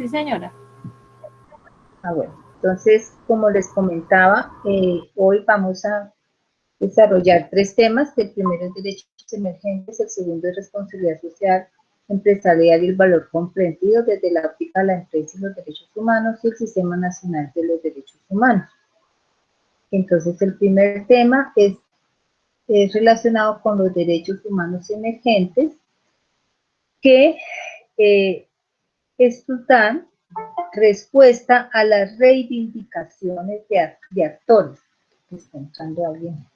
Sí, señora. Bueno, entonces, como les comentaba, hoy vamos a desarrollar 3 temas. El primero es derechos emergentes, el segundo es responsabilidad social, empresarial y el valor comprendido desde la óptica de la empresa y los derechos humanos y el Sistema Nacional de los Derechos Humanos. Entonces, el primer tema es relacionado con los derechos humanos emergentes, que estos dan respuesta a las reivindicaciones de actores. Está entrando alguien.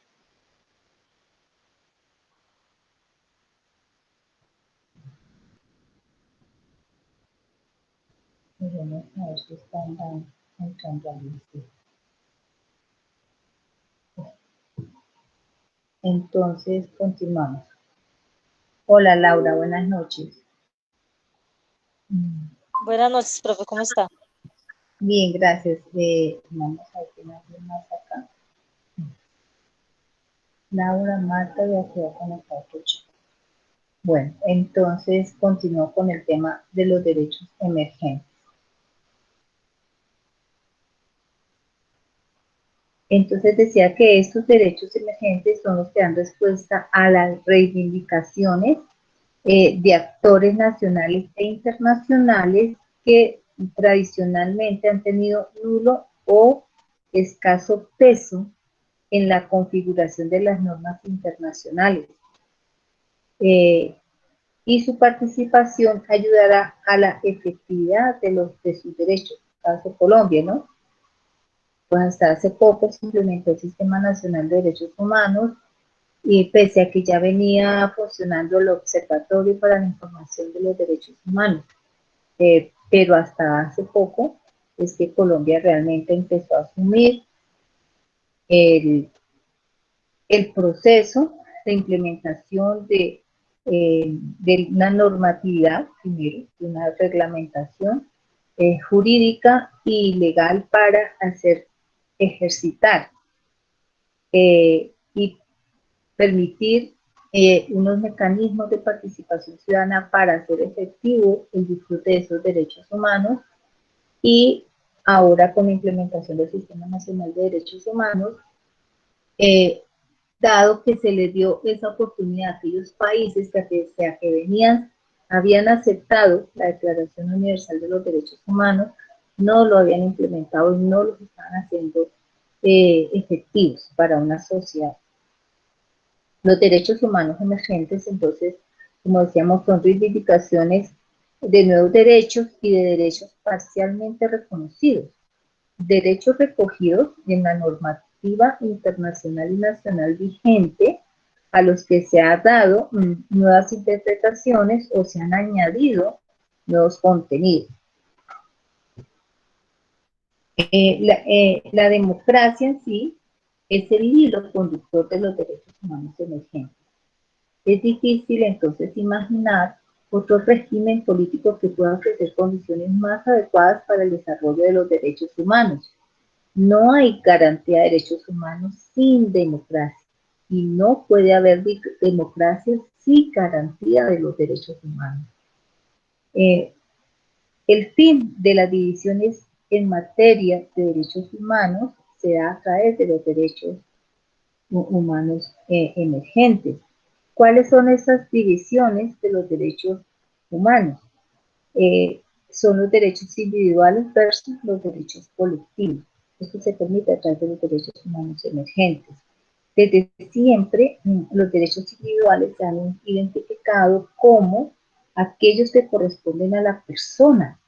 Vamos a ver si están entrando alguien. Entonces, continuamos. Hola Laura, buenas noches. Buenas noches, profe, ¿cómo está? Bien, gracias. Vamos a ver quién hay más acá. Laura, Marta, y aquí va a conectar otro chico. Bueno, entonces continúo con el tema de los derechos emergentes. Entonces decía que estos derechos emergentes son los que dan respuesta a las reivindicaciones de actores nacionales e internacionales que tradicionalmente han tenido nulo o escaso peso en la configuración de las normas internacionales. Y su participación ayudará a la efectividad de sus derechos. Caso Colombia, ¿no? Pues hasta hace poco se implementó el Sistema Nacional de Derechos Humanos y pese a que ya venía funcionando el Observatorio para la Información de los Derechos Humanos, pero hasta hace poco es que Colombia realmente empezó a asumir el proceso de implementación de una normatividad, primero, de una reglamentación jurídica y legal para ejercitar y permitir unos mecanismos de participación ciudadana para hacer efectivo el disfrute de esos derechos humanos y ahora con la implementación del Sistema Nacional de Derechos Humanos, dado que se les dio esa oportunidad a aquellos países que habían aceptado la Declaración Universal de los Derechos Humanos, no lo habían implementado y no los estaban haciendo efectivos para una sociedad. Los derechos humanos emergentes, entonces, como decíamos, son reivindicaciones de nuevos derechos y de derechos parcialmente reconocidos, derechos recogidos en la normativa internacional y nacional vigente, a los que se han dado nuevas interpretaciones o se han añadido nuevos contenidos. La democracia en sí es el hilo conductor de los derechos humanos emergentes. Es difícil entonces imaginar otro régimen político que pueda ofrecer condiciones más adecuadas para el desarrollo de los derechos humanos. No hay garantía de derechos humanos sin democracia y no puede haber democracia sin garantía de los derechos humanos. El fin de las divisiones en materia de derechos humanos se da a través de los derechos humanos emergentes. ¿Cuáles son esas divisiones de los derechos humanos? Son los derechos individuales versus los derechos colectivos. Esto se permite a través de los derechos humanos emergentes. Desde siempre, los derechos individuales se han identificado como aquellos que corresponden a la persona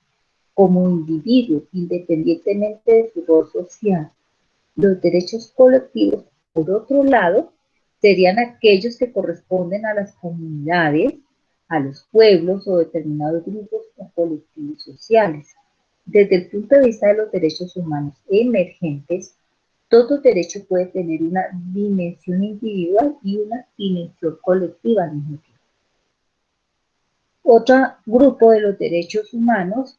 como individuo, independientemente de su rol social. Los derechos colectivos, por otro lado, serían aquellos que corresponden a las comunidades, a los pueblos o determinados grupos o colectivos sociales. Desde el punto de vista de los derechos humanos emergentes, todo derecho puede tener una dimensión individual y una dimensión colectiva al mismo tiempo. Otro grupo de los derechos humanos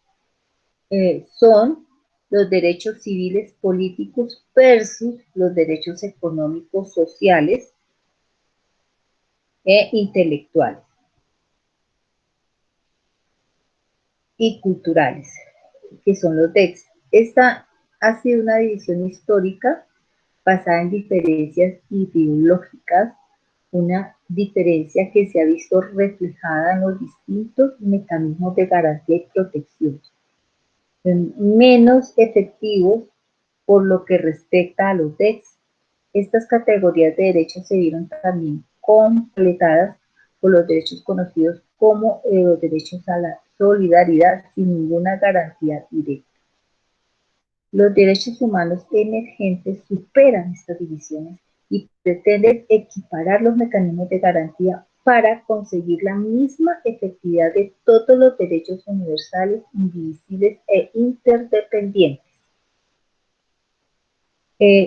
son los derechos civiles políticos versus los derechos económicos, sociales e intelectuales y culturales. que son los DEX. Esta ha sido una división histórica basada en diferencias ideológicas, una diferencia que se ha visto reflejada en los distintos mecanismos de garantía y protección, menos efectivos por lo que respecta a los DEX. Estas categorías de derechos se vieron también completadas por los derechos conocidos como los derechos a la solidaridad sin ninguna garantía directa. Los derechos humanos emergentes superan estas divisiones y pretenden equiparar los mecanismos de garantía para conseguir la misma efectividad de todos los derechos universales, indivisibles e interdependientes.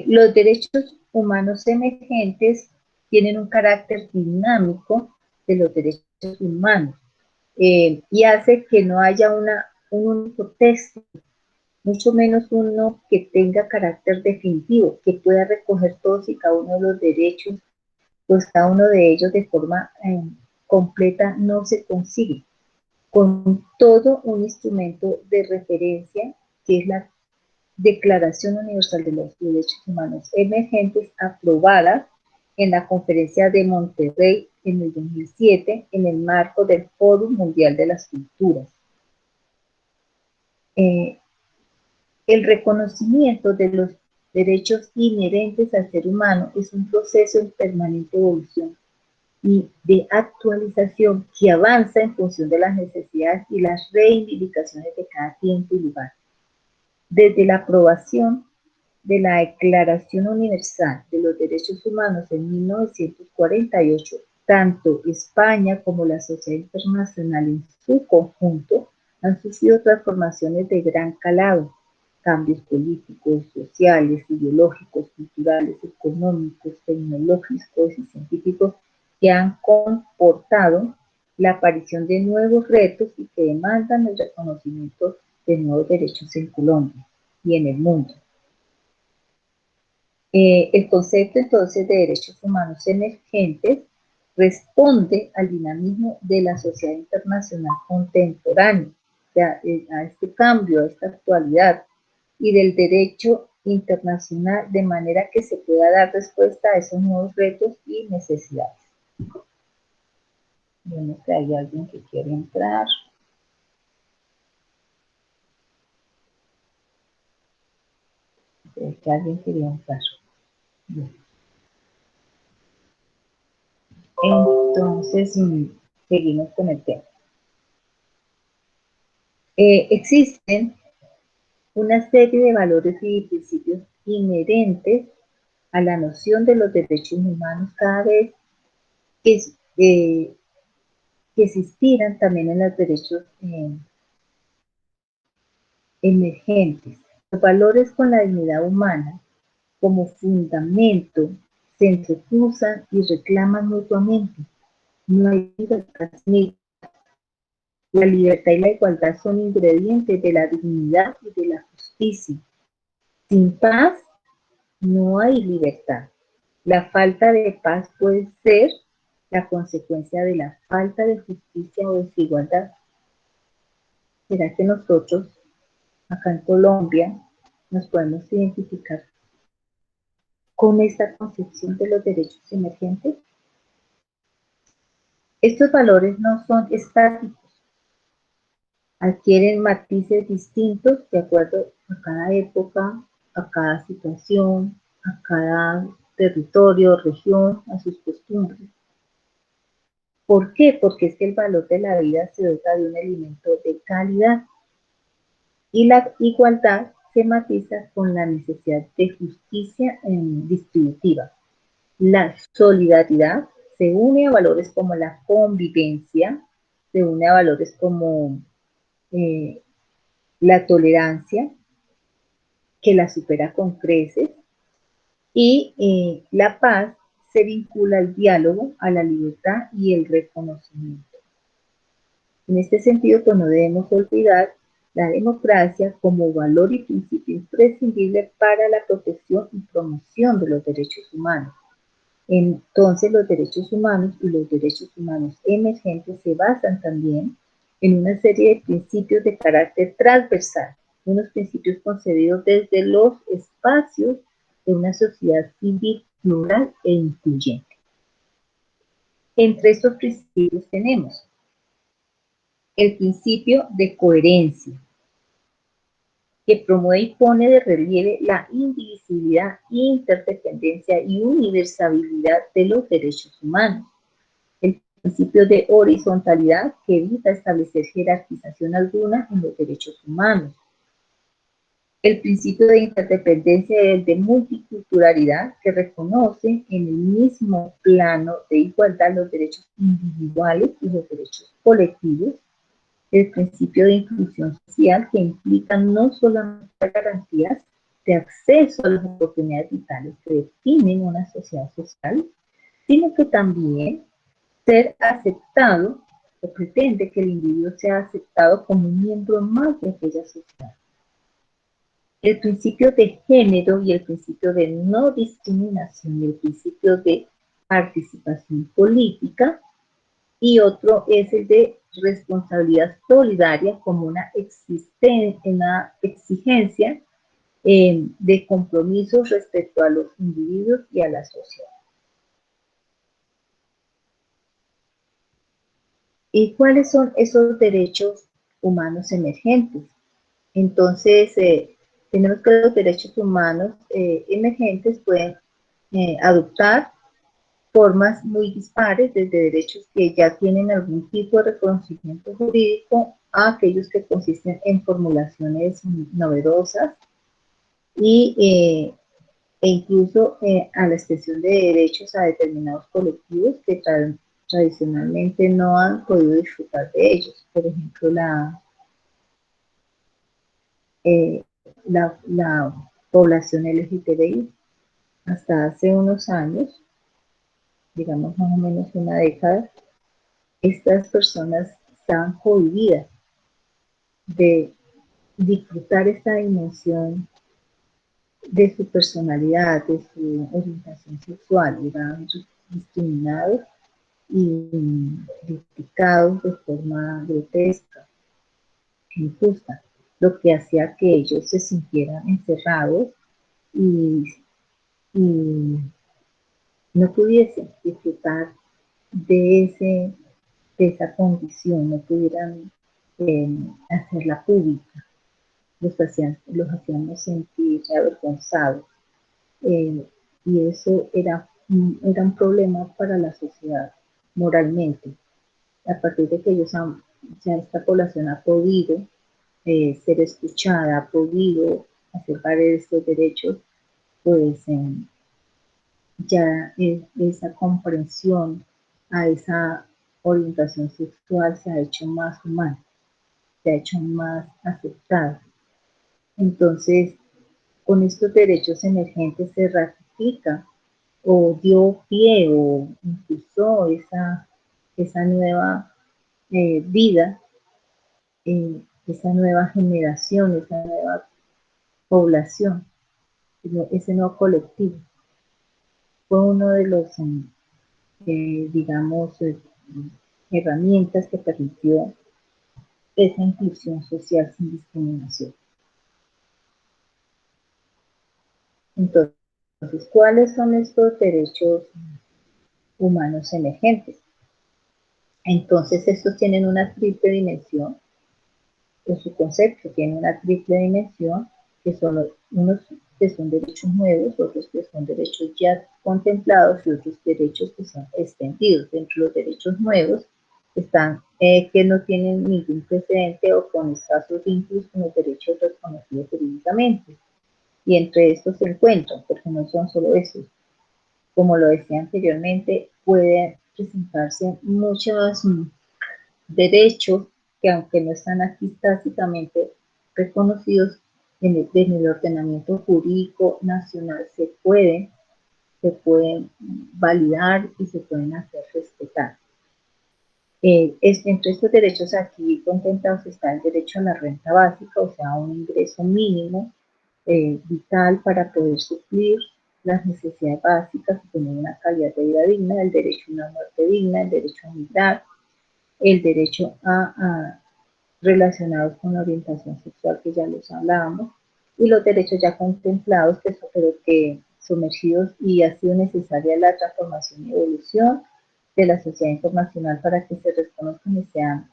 Los derechos humanos emergentes tienen un carácter dinámico de los derechos humanos y hace que no haya un único texto, mucho menos uno que tenga carácter definitivo, que pueda recoger todos y cada uno de los derechos, pues cada uno de ellos de forma completa no se consigue. Con todo un instrumento de referencia que es la Declaración Universal de los Derechos Humanos Emergentes, aprobada en la Conferencia de Monterrey en el 2007 en el marco del Foro Mundial de las Culturas. El reconocimiento de los derechos inherentes al ser humano es un proceso en permanente evolución y de actualización que avanza en función de las necesidades y las reivindicaciones de cada tiempo y lugar. Desde la aprobación de la Declaración Universal de los Derechos Humanos en 1948, tanto España como la sociedad internacional en su conjunto han sufrido transformaciones de gran calado, cambios políticos, sociales, ideológicos, culturales, económicos, tecnológicos y científicos que han comportado la aparición de nuevos retos y que demandan el reconocimiento de nuevos derechos en Colombia y en el mundo. El concepto entonces de derechos humanos emergentes responde al dinamismo de la sociedad internacional contemporánea, a este cambio, a esta actualidad y del derecho internacional, de manera que se pueda dar respuesta a esos nuevos retos y necesidades. Vemos que hay alguien que quiere entrar. Creo que alguien quería entrar. Bien. Entonces, seguimos con el tema. Existen una serie de valores y principios inherentes a la noción de los derechos humanos cada vez que se inspiran también en los derechos emergentes. Los valores con la dignidad humana como fundamento se entrecruzan y reclaman mutuamente. No hay libertad sin la libertad y la igualdad son ingredientes de la dignidad y de la justicia. Sin paz no hay libertad. La falta de paz puede ser la consecuencia de la falta de justicia o desigualdad. ¿Será que nosotros, acá en Colombia, nos podemos identificar con esta concepción de los derechos emergentes? Estos valores no son estáticos, adquieren matices distintos de acuerdo a cada época, a cada situación, a cada territorio, región, a sus costumbres. ¿Por qué? Porque es que el valor de la vida se dota de un elemento de calidad y la igualdad se matiza con la necesidad de justicia distributiva. La solidaridad se une a valores como la convivencia, se une a valores como la tolerancia, que la supera con creces, y la paz se vincula al diálogo, a la libertad y el reconocimiento. En este sentido, pues no debemos olvidar la democracia como valor y principio imprescindible para la protección y promoción de los derechos humanos. Entonces, los derechos humanos y los derechos humanos emergentes se basan también en una serie de principios de carácter transversal unos principios concebidos desde los espacios de una sociedad civil plural e incluyente. Entre estos principios tenemos el principio de coherencia, que promueve y pone de relieve la indivisibilidad, interdependencia y universalidad de los derechos humanos. El principio de horizontalidad, que evita establecer jerarquización alguna en los derechos humanos. El principio de interdependencia y el de multiculturalidad, que reconoce en el mismo plano de igualdad los derechos individuales y los derechos colectivos. El principio de inclusión social, que implica no solamente garantías de acceso a las oportunidades vitales que definen una sociedad social, sino que también ser aceptado, o pretende que el individuo sea aceptado como un miembro más de aquella sociedad. El principio de género y el principio de no discriminación y el principio de participación política, y otro es el de responsabilidad solidaria como una exigencia de compromisos respecto a los individuos y a la sociedad. ¿Y cuáles son esos derechos humanos emergentes? Entonces, tenemos que los derechos humanos emergentes pueden adoptar formas muy dispares, desde derechos que ya tienen algún tipo de reconocimiento jurídico a aquellos que consisten en formulaciones novedosas y, e incluso a la extensión de derechos a determinados colectivos que tradicionalmente no han podido disfrutar de ellos. Por ejemplo, eh, la población LGTBI. Hasta hace unos años, digamos más o menos una década, estas personas estaban cohibidas de disfrutar esta dimensión de su personalidad, de su orientación sexual. Eran discriminados y criticados de forma grotesca, injusta, lo que hacía que ellos se sintieran encerrados y, y no pudiesen disfrutar de esa condición, no pudieran hacerla pública, los hacíamos sentir avergonzados. Eh, y eso era un problema para la sociedad moralmente. A partir de que ya esta población ha podido ser escuchada, ha podido hacer valer estos derechos, pues ya esa comprensión a esa orientación sexual se ha hecho más humana, se ha hecho más aceptada. Entonces, con estos derechos emergentes se ratifica o dio pie o impulsó esa nueva vida, esa nueva generación, esa nueva población, ese nuevo colectivo. Fue uno de los, digamos, herramientas que permitió esa inclusión social sin discriminación. Entonces, ¿cuáles son estos derechos humanos emergentes? Entonces, estos tienen una triple dimensión, o su concepto tiene una triple dimensión, que son unos que son derechos nuevos, otros que son derechos ya contemplados y otros derechos que son extendidos. Dentro de los derechos nuevos están que no tienen ningún precedente o con escasos vínculos con los derechos reconocidos jurídicamente. Y entre estos se encuentran, porque no son solo esos. Como lo decía anteriormente, pueden presentarse muchos derechos que, aunque no están aquí tácitamente reconocidos en el ordenamiento jurídico nacional, se pueden validar y se pueden hacer respetar. Entre estos derechos aquí contemplados está el derecho a la renta básica, o sea, un ingreso mínimo vital para poder suplir las necesidades básicas y tener una calidad de vida digna, el derecho a una muerte digna, el derecho a migrar, el derecho relacionados con la orientación sexual, que ya los hablábamos, y los derechos ya contemplados, pero que sumergidos, y ha sido necesaria la transformación y evolución de la sociedad internacional para que se reconozcan y sea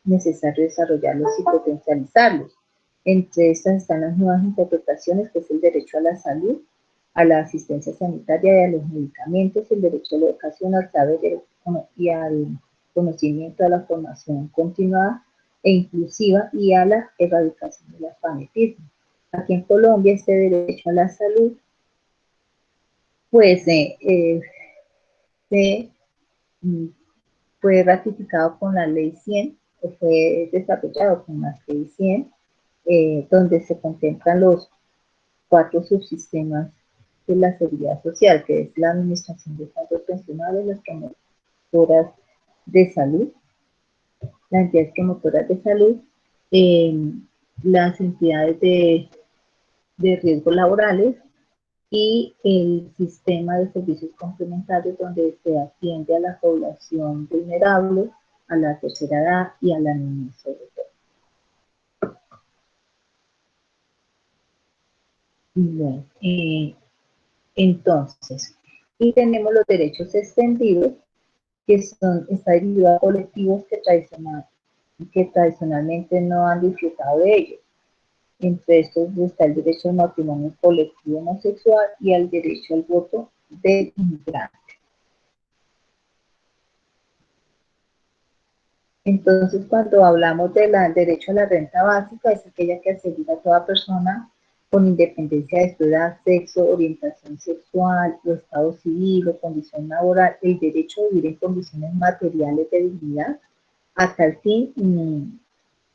necesario desarrollarlos y potencializarlos. Entre estas están las nuevas interpretaciones, que es el derecho a la salud, a la asistencia sanitaria y a los medicamentos, el derecho a la educación, al saber y al conocimiento, a la formación continuada e inclusiva y a la erradicación del analfabetismo. Aquí en Colombia este derecho a la salud pues fue ratificado con la ley 100, o fue desarrollado con la ley 100, donde se contemplan los 4 subsistemas de la seguridad social, que es la administración de fondos pensionales, las promotoras de salud, las entidades promotoras de salud, las entidades de riesgos laborales y el sistema de servicios complementarios, donde se atiende a la población vulnerable, a la tercera edad y a la niñez sobre todo. Bueno, entonces, y tenemos los derechos extendidos, que está dirigido a colectivos que tradicionalmente no han disfrutado de ellos. Entre estos está el derecho al matrimonio colectivo homosexual y al derecho al voto del inmigrante. Entonces, cuando hablamos del derecho a la renta básica, es aquella que asegura a toda persona, con independencia de su edad, sexo, orientación sexual, o estado civil o condición laboral, el derecho a vivir en condiciones materiales de dignidad, hasta el fin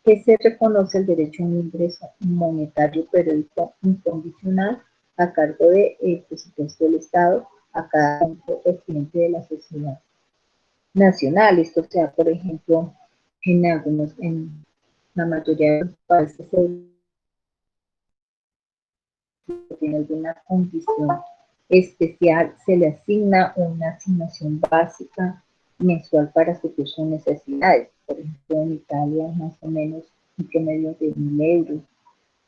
que se reconoce el derecho a un ingreso monetario periódico incondicional a cargo del presupuesto del Estado a cada residente de la sociedad nacional. Esto se da, por ejemplo, en la mayoría de los países que tiene alguna condición especial, se le asigna una asignación básica mensual para suplir sus necesidades. Por ejemplo, en Italia más o menos un promedio de 1.000 euros.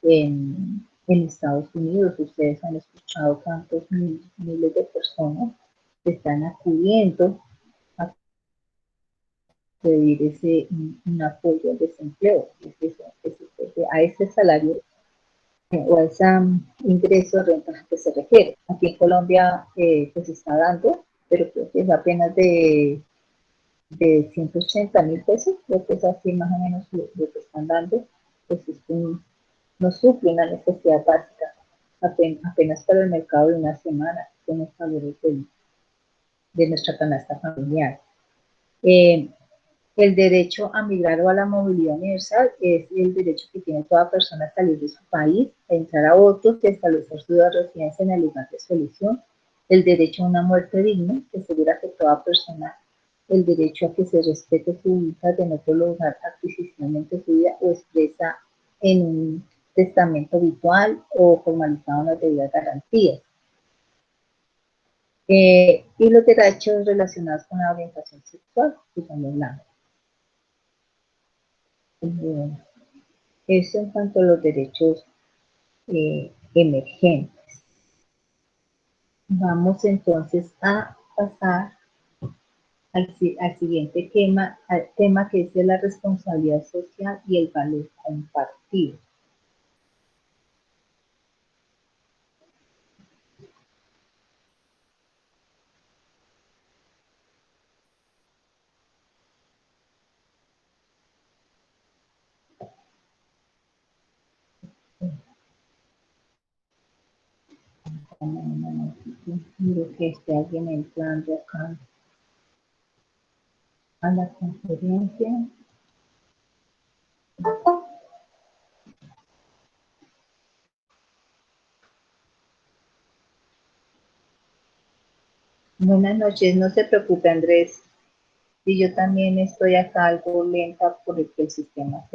En Estados Unidos, ustedes han escuchado cuántos miles de personas están acudiendo a pedir un apoyo al desempleo, a ese salario o a ese ingreso de renta que se refiere. Aquí en Colombia pues está dando, pero creo que es apenas de 180.000 pesos, creo que es así más o menos lo que están dando, pues no suple una necesidad básica apenas para el mercado de una semana con los valores de nuestra canasta familiar. Eh, el derecho a migrar o a la movilidad universal es el derecho que tiene toda persona a salir de su país, a entrar a otros y a establecer su residencia en el lugar de su elección. El derecho a una muerte digna, que asegura que toda persona el derecho a que se respete su vida de no prolongar adquisicionalmente su vida o expresa en un testamento habitual o formalizado en las debidas garantías. Y los derechos relacionados con la orientación sexual, que también hablamos. Eso en cuanto a los derechos emergentes. Vamos entonces a pasar al siguiente tema que es de la responsabilidad social y el valor compartido. Miro que esté alguien entrando acá a la conferencia. Buenas noches, no se preocupe Andrés. Y yo también estoy acá algo lenta porque el sistema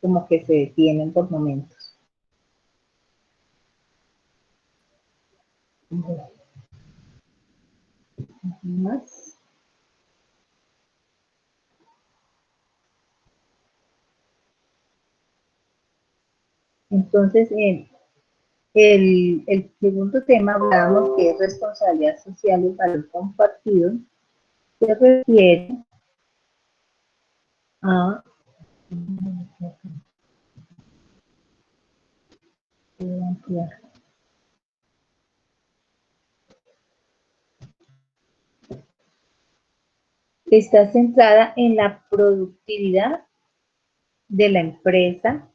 como que se detiene por momentos. Más. Entonces, el segundo tema hablábamos que es responsabilidad social y valor compartido, se refiere a está centrada en la productividad de la empresa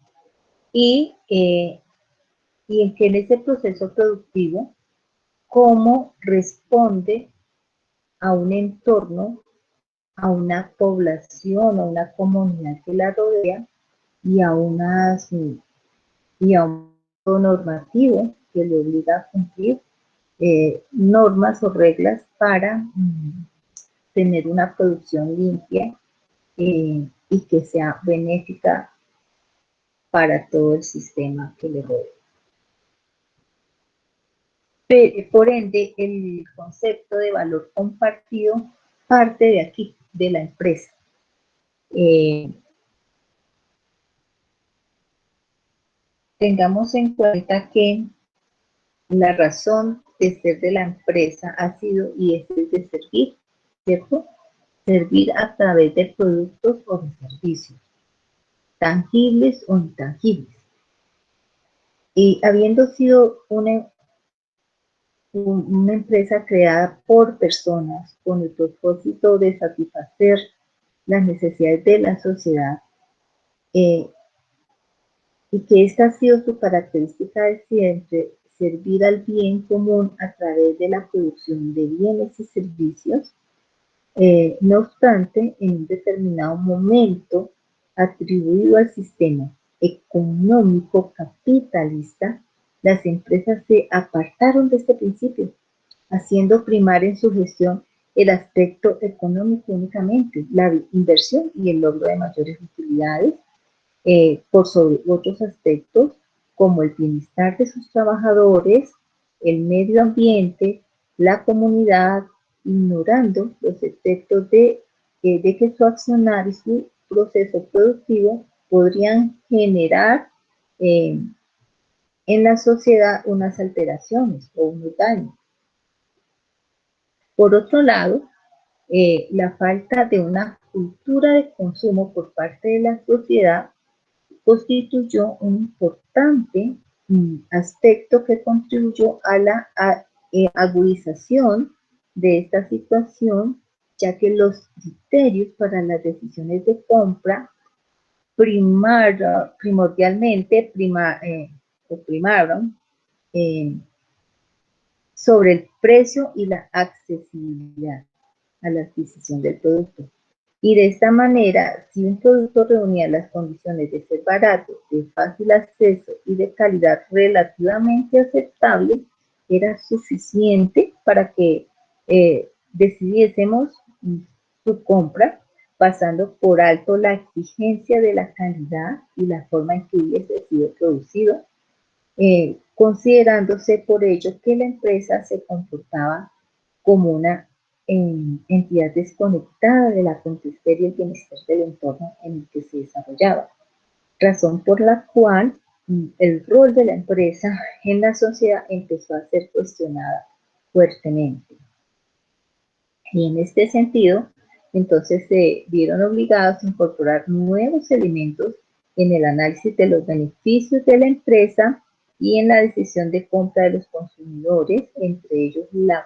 y en que en ese proceso productivo, cómo responde a un entorno, a una población, a una comunidad que la rodea y a un normativo que le obliga a cumplir normas o reglas para tener una producción limpia y que sea benéfica para todo el sistema que le rodea. Por ende, el concepto de valor compartido parte de aquí, de la empresa. Tengamos en cuenta que la razón de ser de la empresa ha sido y es de servir, ¿cierto? Servir a través de productos o de servicios, tangibles o intangibles. Y habiendo sido una empresa creada por personas con el propósito de satisfacer las necesidades de la sociedad, y que esta ha sido su característica de siempre, servir al bien común a través de la producción de bienes y servicios. No obstante, en un determinado momento atribuido al sistema económico capitalista, las empresas se apartaron de este principio, haciendo primar en su gestión el aspecto económico únicamente, la inversión y el logro de mayores utilidades, por sobre otros aspectos como el bienestar de sus trabajadores, el medio ambiente, la comunidad, ignorando los efectos de que su accionar y su proceso productivo podrían generar en la sociedad unas alteraciones o unos daños. Por otro lado, la falta de una cultura de consumo por parte de la sociedad constituyó un importante aspecto que contribuyó a la agudización de esta situación, ya que los criterios para las decisiones de compra primordialmente primaron sobre el precio y la accesibilidad a la adquisición del producto. Y de esta manera, si un producto reunía las condiciones de ser barato, de fácil acceso y de calidad relativamente aceptable, era suficiente para que decidiésemos su compra, pasando por alto la exigencia de la calidad y la forma en que hubiese sido producido, considerándose por ello que la empresa se comportaba como una entidad desconectada de la contextura y el bienestar del entorno en el que se desarrollaba, razón por la cual el rol de la empresa en la sociedad empezó a ser cuestionada fuertemente. Y en este sentido, entonces se vieron obligados a incorporar nuevos elementos en el análisis de los beneficios de la empresa y en la decisión de compra de los consumidores, entre ellos la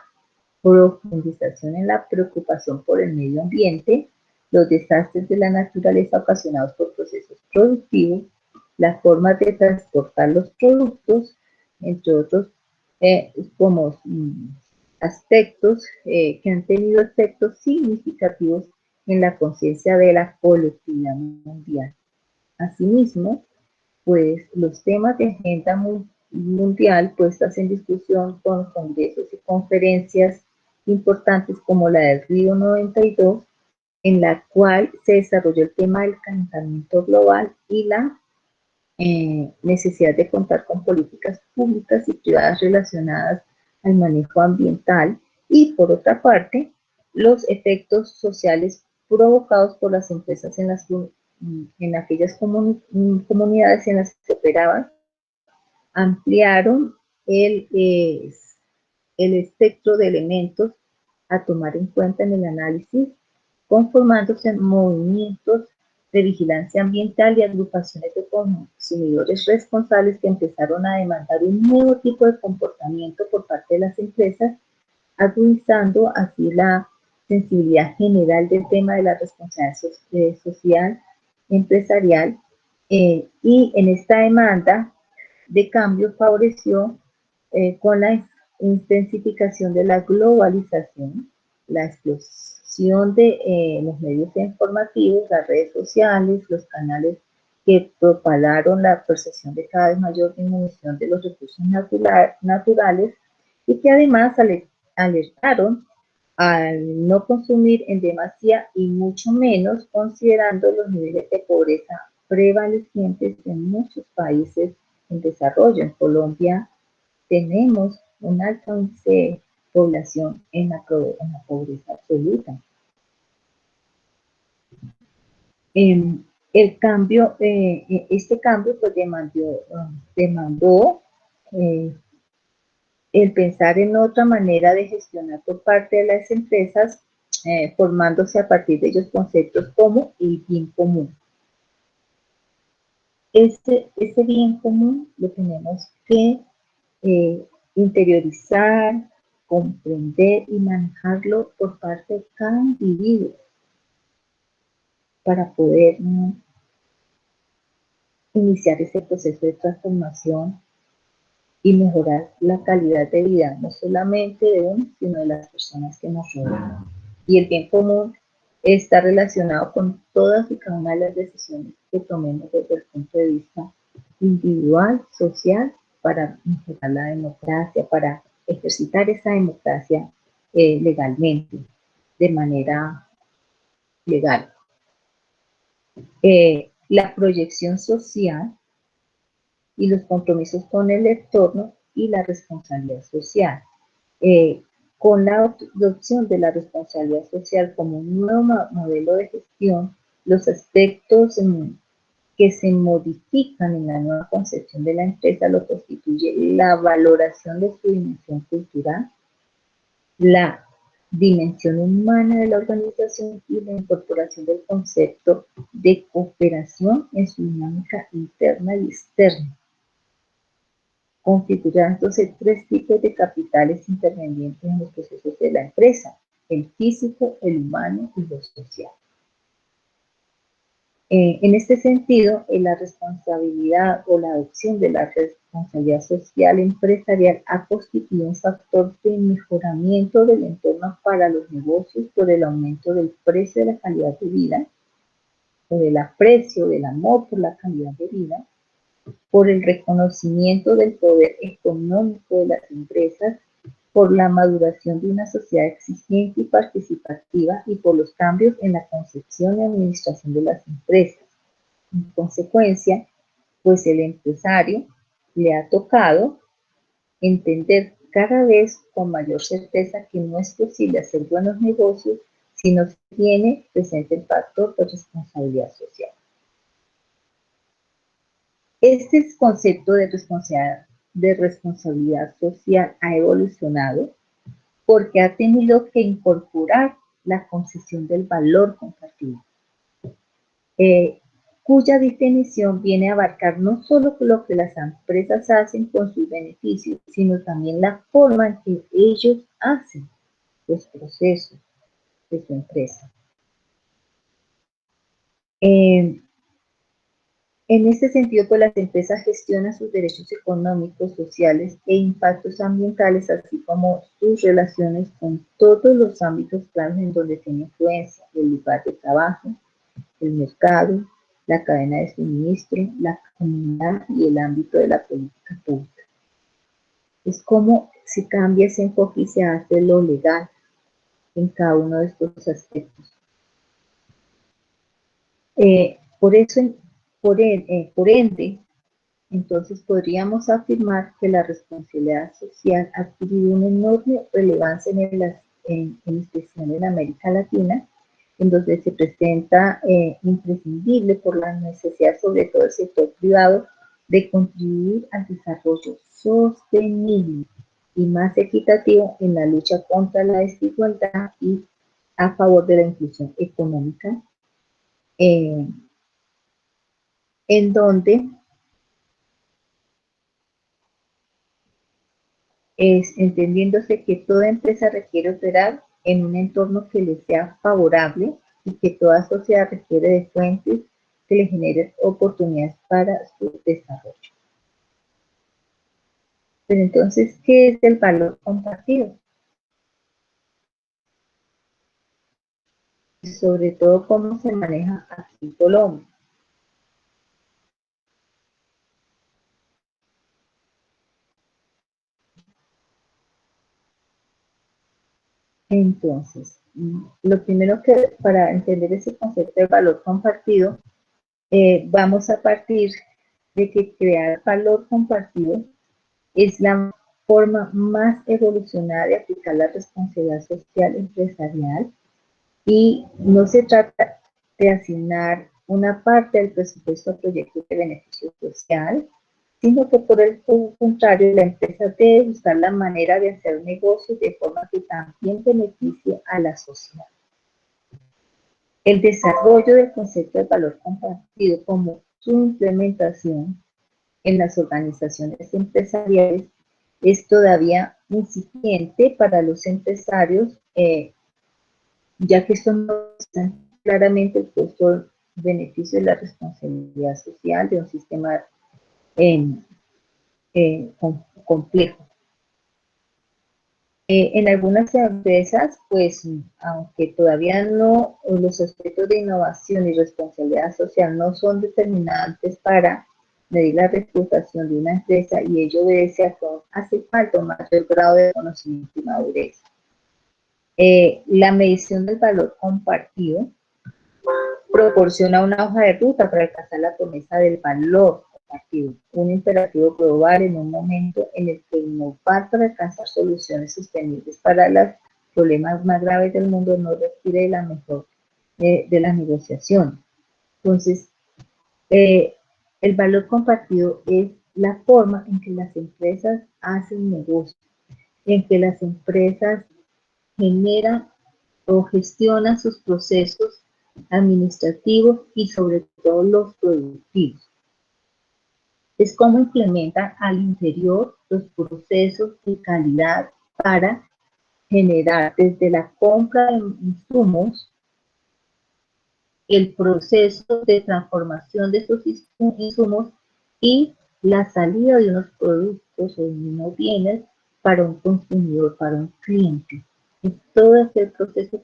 profundización en la preocupación por el medio ambiente, los desastres de la naturaleza ocasionados por procesos productivos, las formas de transportar los productos, entre otros como aspectos que han tenido efectos significativos en la conciencia de la colectividad mundial. Asimismo, pues los temas de agenda mundial puestas en discusión con congresos y conferencias importantes como la del Río 92, en la cual se desarrolló el tema del calentamiento global y la necesidad de contar con políticas públicas y privadas relacionadas al manejo ambiental y, por otra parte, los efectos sociales provocados por las empresas en aquellas comunidades en las que operaban ampliaron el espectro de elementos a tomar en cuenta en el análisis, conformándose en movimientos de vigilancia ambiental y agrupaciones de consumidores responsables que empezaron a demandar un nuevo tipo de comportamiento por parte de las empresas, agudizando así la sensibilidad general del tema de la responsabilidad social empresarial, y en esta demanda de cambio favoreció con la intensificación de la globalización, la explosión de los medios informativos, las redes sociales, los canales que propagaron la percepción de cada vez mayor disminución de los recursos naturales y que además alertaron al no consumir en demasía y mucho menos considerando los niveles de pobreza prevalecientes en muchos países en desarrollo. En Colombia tenemos un alto índice de población en la pobreza absoluta. Este cambio pues demandó el pensar en otra manera de gestionar por parte de las empresas, formándose a partir de ellos conceptos como el bien común. Ese bien común lo tenemos que interiorizar, comprender y manejarlo por parte de cada individuo para poder iniciar ese proceso de transformación y mejorar la calidad de vida, no solamente de uno, sino de las personas que nos rodean. Y el bien común está relacionado con todas y cada una de las decisiones que tomemos desde el punto de vista individual, social, para mejorar la democracia, para ejercitar esa democracia legalmente, de manera legal. La proyección social y los compromisos con el entorno y la responsabilidad social. Con la adopción de la responsabilidad social como un nuevo modelo de gestión, los aspectos que se modifican en la nueva concepción de la empresa lo constituye la valoración de su dimensión cultural, la dimensión humana de la organización y la incorporación del concepto de cooperación en su dinámica interna y externa, configurándose tres tipos de capitales intervenientes en los procesos de la empresa: el físico, el humano y lo social. En este sentido, la responsabilidad o la adopción de la responsabilidad social empresarial ha constituido un factor de mejoramiento del entorno para los negocios por el aumento del precio de la calidad de vida, o del aprecio, del amor por la calidad de vida, por el reconocimiento del poder económico de las empresas, por la maduración de una sociedad exigente y participativa y por los cambios en la concepción y administración de las empresas. En consecuencia, pues el empresario le ha tocado entender cada vez con mayor certeza que no es posible hacer buenos negocios si no se tiene presente el factor de responsabilidad social. Este concepto de responsabilidad social ha evolucionado porque ha tenido que incorporar la concepción del valor compartido, cuya definición viene a abarcar no solo lo que las empresas hacen con sus beneficios, sino también la forma en que ellos hacen los procesos de su empresa. En este sentido, pues las empresas gestionan sus derechos económicos, sociales e impactos ambientales, así como sus relaciones con todos los ámbitos claves en donde tiene influencia: el lugar de trabajo, el mercado, la cadena de suministro, la comunidad y el ámbito de la política pública. Es como se cambia ese enfoque y se hace lo legal en cada uno de estos aspectos. Por ende, entonces podríamos afirmar que la responsabilidad social ha adquirido una enorme relevancia en especial en América Latina, en donde se presenta imprescindible por la necesidad, sobre todo del sector privado, de contribuir al desarrollo sostenible y más equitativo en la lucha contra la desigualdad y a favor de la inclusión económica, en donde es entendiéndose que toda empresa requiere operar en un entorno que le sea favorable y que toda sociedad requiere de fuentes que le generen oportunidades para su desarrollo. Pero entonces, ¿qué es el valor compartido? Sobre todo, ¿cómo se maneja aquí en Colombia? Entonces, lo primero que para entender ese concepto de valor compartido, vamos a partir de que crear valor compartido es la forma más evolucionada de aplicar la responsabilidad social empresarial y no se trata de asignar una parte del presupuesto a proyectos de beneficio social, sino que por el contrario, la empresa debe buscar la manera de hacer negocios de forma que también beneficie a la sociedad. El desarrollo del concepto de valor compartido como su implementación en las organizaciones empresariales es todavía incipiente para los empresarios, ya que esto no está claramente el costo-beneficio de la responsabilidad social de un sistema complejo. En algunas empresas, pues, aunque todavía no, los aspectos de innovación y responsabilidad social no son determinantes para medir la reputación de una empresa y ello obedece a que hace falta un mayor grado de conocimiento y madurez. La medición del valor compartido proporciona una hoja de ruta para alcanzar la promesa del valor compartido, un imperativo global en un momento en el que innovar para alcanzar soluciones sostenibles para los problemas más graves del mundo no requiere la mejor de la negociación. Entonces, el valor compartido es la forma en que las empresas hacen negocios, en que las empresas generan o gestionan sus procesos administrativos y sobre todo los productivos. Es cómo implementan al interior los procesos de calidad para generar desde la compra de insumos, el proceso de transformación de esos insumos y la salida de unos productos o de unos bienes para un consumidor, para un cliente. Es todo ese proceso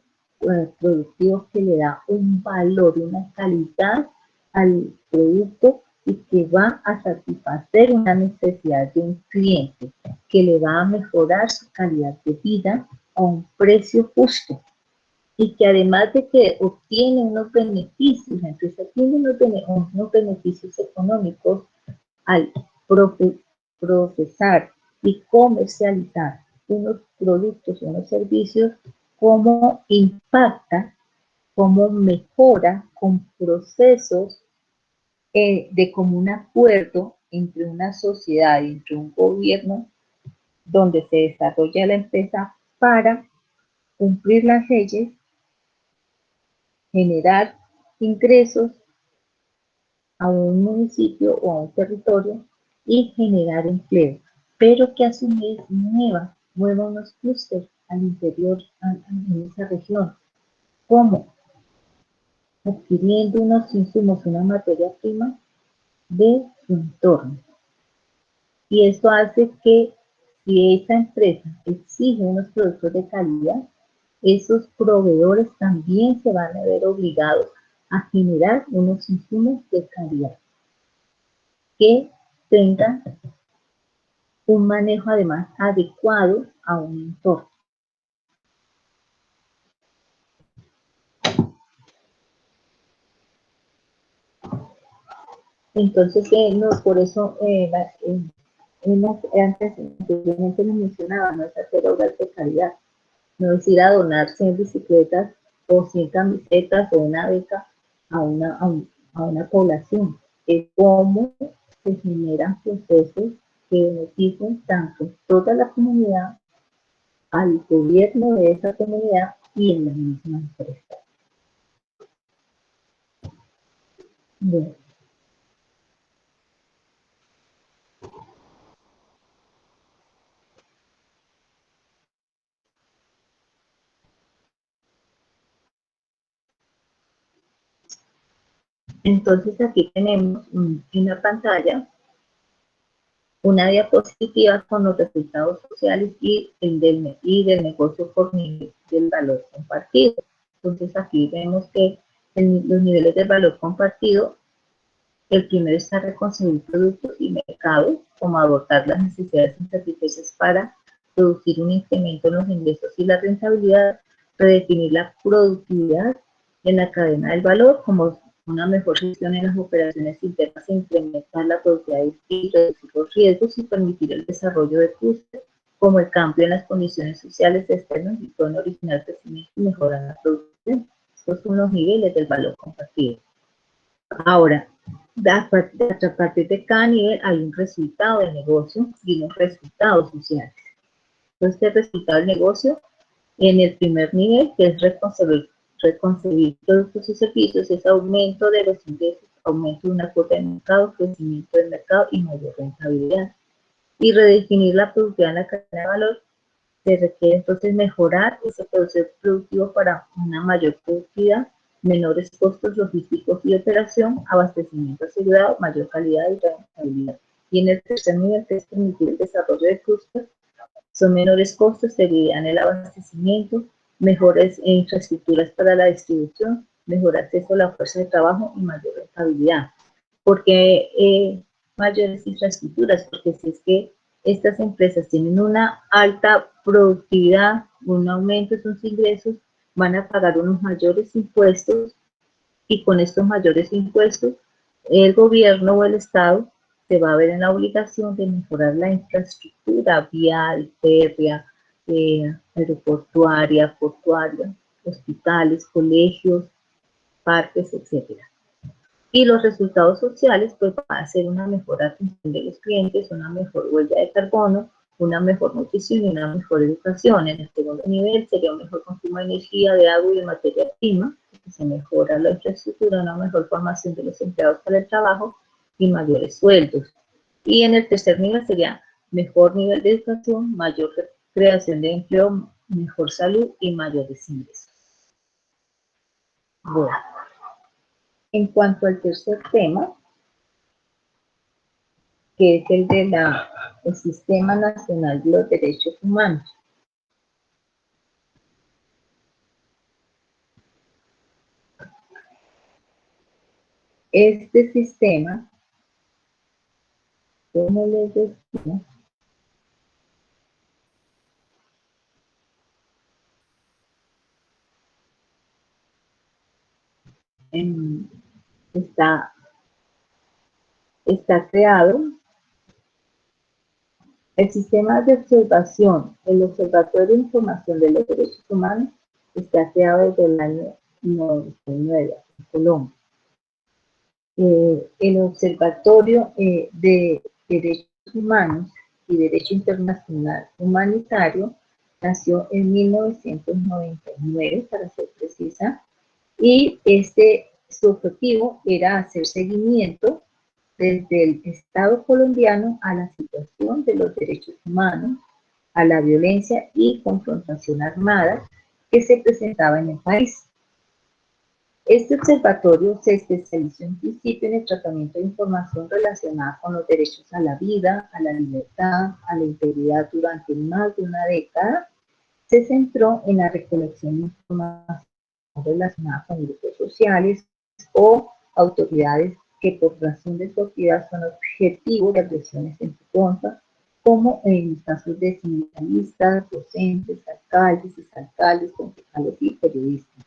productivo que le da un valor, una calidad al producto y que va a satisfacer una necesidad de un cliente, que le va a mejorar su calidad de vida a un precio justo y que además de que obtiene unos beneficios, la empresa tiene unos beneficios económicos al procesar y comercializar unos productos, unos servicios, cómo impacta, cómo mejora con procesos de común acuerdo entre una sociedad y entre un gobierno donde se desarrolla la empresa para cumplir las leyes, generar ingresos a un municipio o a un territorio y generar empleo, pero que a su vez mueva unos clústeres al interior, en esa región, como adquiriendo unos insumos, una materia prima de su entorno. Y esto hace que si esa empresa exige unos productos de calidad, esos proveedores también se van a ver obligados a generar unos insumos de calidad que tengan un manejo además adecuado a un entorno. Entonces, no, por eso antes anteriormente nos mencionaba, no es hacer obras de calidad, no es ir a donar 100 bicicletas o 100 camisetas o una beca a una población. Es cómo se generan procesos que benefician tanto toda la comunidad, al gobierno de esa comunidad y en la misma empresa. Bueno. Entonces aquí tenemos en la pantalla una diapositiva con los resultados sociales y del negocio por nivel del valor compartido. Entonces aquí vemos que los niveles del valor compartido, el primero está reconciliar productos y mercados, como abordar las necesidades insatisfechas para producir un incremento en los ingresos y la rentabilidad, redefinir la productividad en la cadena del valor, como una mejor gestión en las operaciones internas, incrementar la productividad y reducir los riesgos y permitir el desarrollo de clústeres, como el cambio en las condiciones sociales externas y pueden originar crecimiento y mejorar la producción. Estos son los niveles del valor compartido. Ahora, a partir de cada nivel hay un resultado de negocio y unos resultados sociales. Entonces, el resultado del negocio en el primer nivel, que es reconcebir productos y servicios, es aumento de los ingresos, aumento de una cuota de mercado, crecimiento del mercado y mayor rentabilidad. Y redefinir la productividad en la cadena de valor, se requiere entonces mejorar ese proceso productivo para una mayor productividad, menores costos logísticos y operación, abastecimiento asegurado, mayor calidad y rentabilidad. Y en el tercer nivel, que es permitir el desarrollo de clústeres, son menores costos, seguridad en el abastecimiento, mejores infraestructuras para la distribución, mejor acceso a la fuerza de trabajo y mayor rentabilidad. ¿Por qué mayores infraestructuras? Porque si es que estas empresas tienen una alta productividad, un aumento de sus ingresos, van a pagar unos mayores impuestos y con estos mayores impuestos el gobierno o el Estado se va a ver en la obligación de mejorar la infraestructura vial, férrea, aeroportuaria, portuaria, hospitales, colegios, parques, etc. Y los resultados sociales, pues va a ser una mejor atención de los clientes, una mejor huella de carbono, una mejor nutrición y una mejor educación. En el segundo nivel sería un mejor consumo de energía, de agua y de materia prima, que se mejora la infraestructura, una mejor formación de los empleados para el trabajo y mayores sueldos. Y en el tercer nivel sería mejor nivel de educación, mayor creación de empleo, mejor salud y mayores ingresos. Bueno. En cuanto al tercer tema, que es el del Sistema Nacional de los Derechos Humanos. Este sistema, como les decía, está creado. El sistema de observación, el Observatorio de Información de los Derechos Humanos, está creado desde el año 99 en Colombia. El Observatorio de Derechos Humanos y Derecho Internacional Humanitario nació en 1999, para ser precisa, y su objetivo era hacer seguimiento desde el Estado colombiano a la situación de los derechos humanos, a la violencia y confrontación armada que se presentaba en el país. Este observatorio se especializó en principio en el tratamiento de información relacionada con los derechos a la vida, a la libertad, a la integridad durante más de una década. Se centró en la recolección de información relacionada con grupos sociales o autoridades que por razón de su actividad son objetivos de agresiones en su contra, como en casos de sindicalistas, docentes, alcaldes, exalcaldes, concejales y periodistas.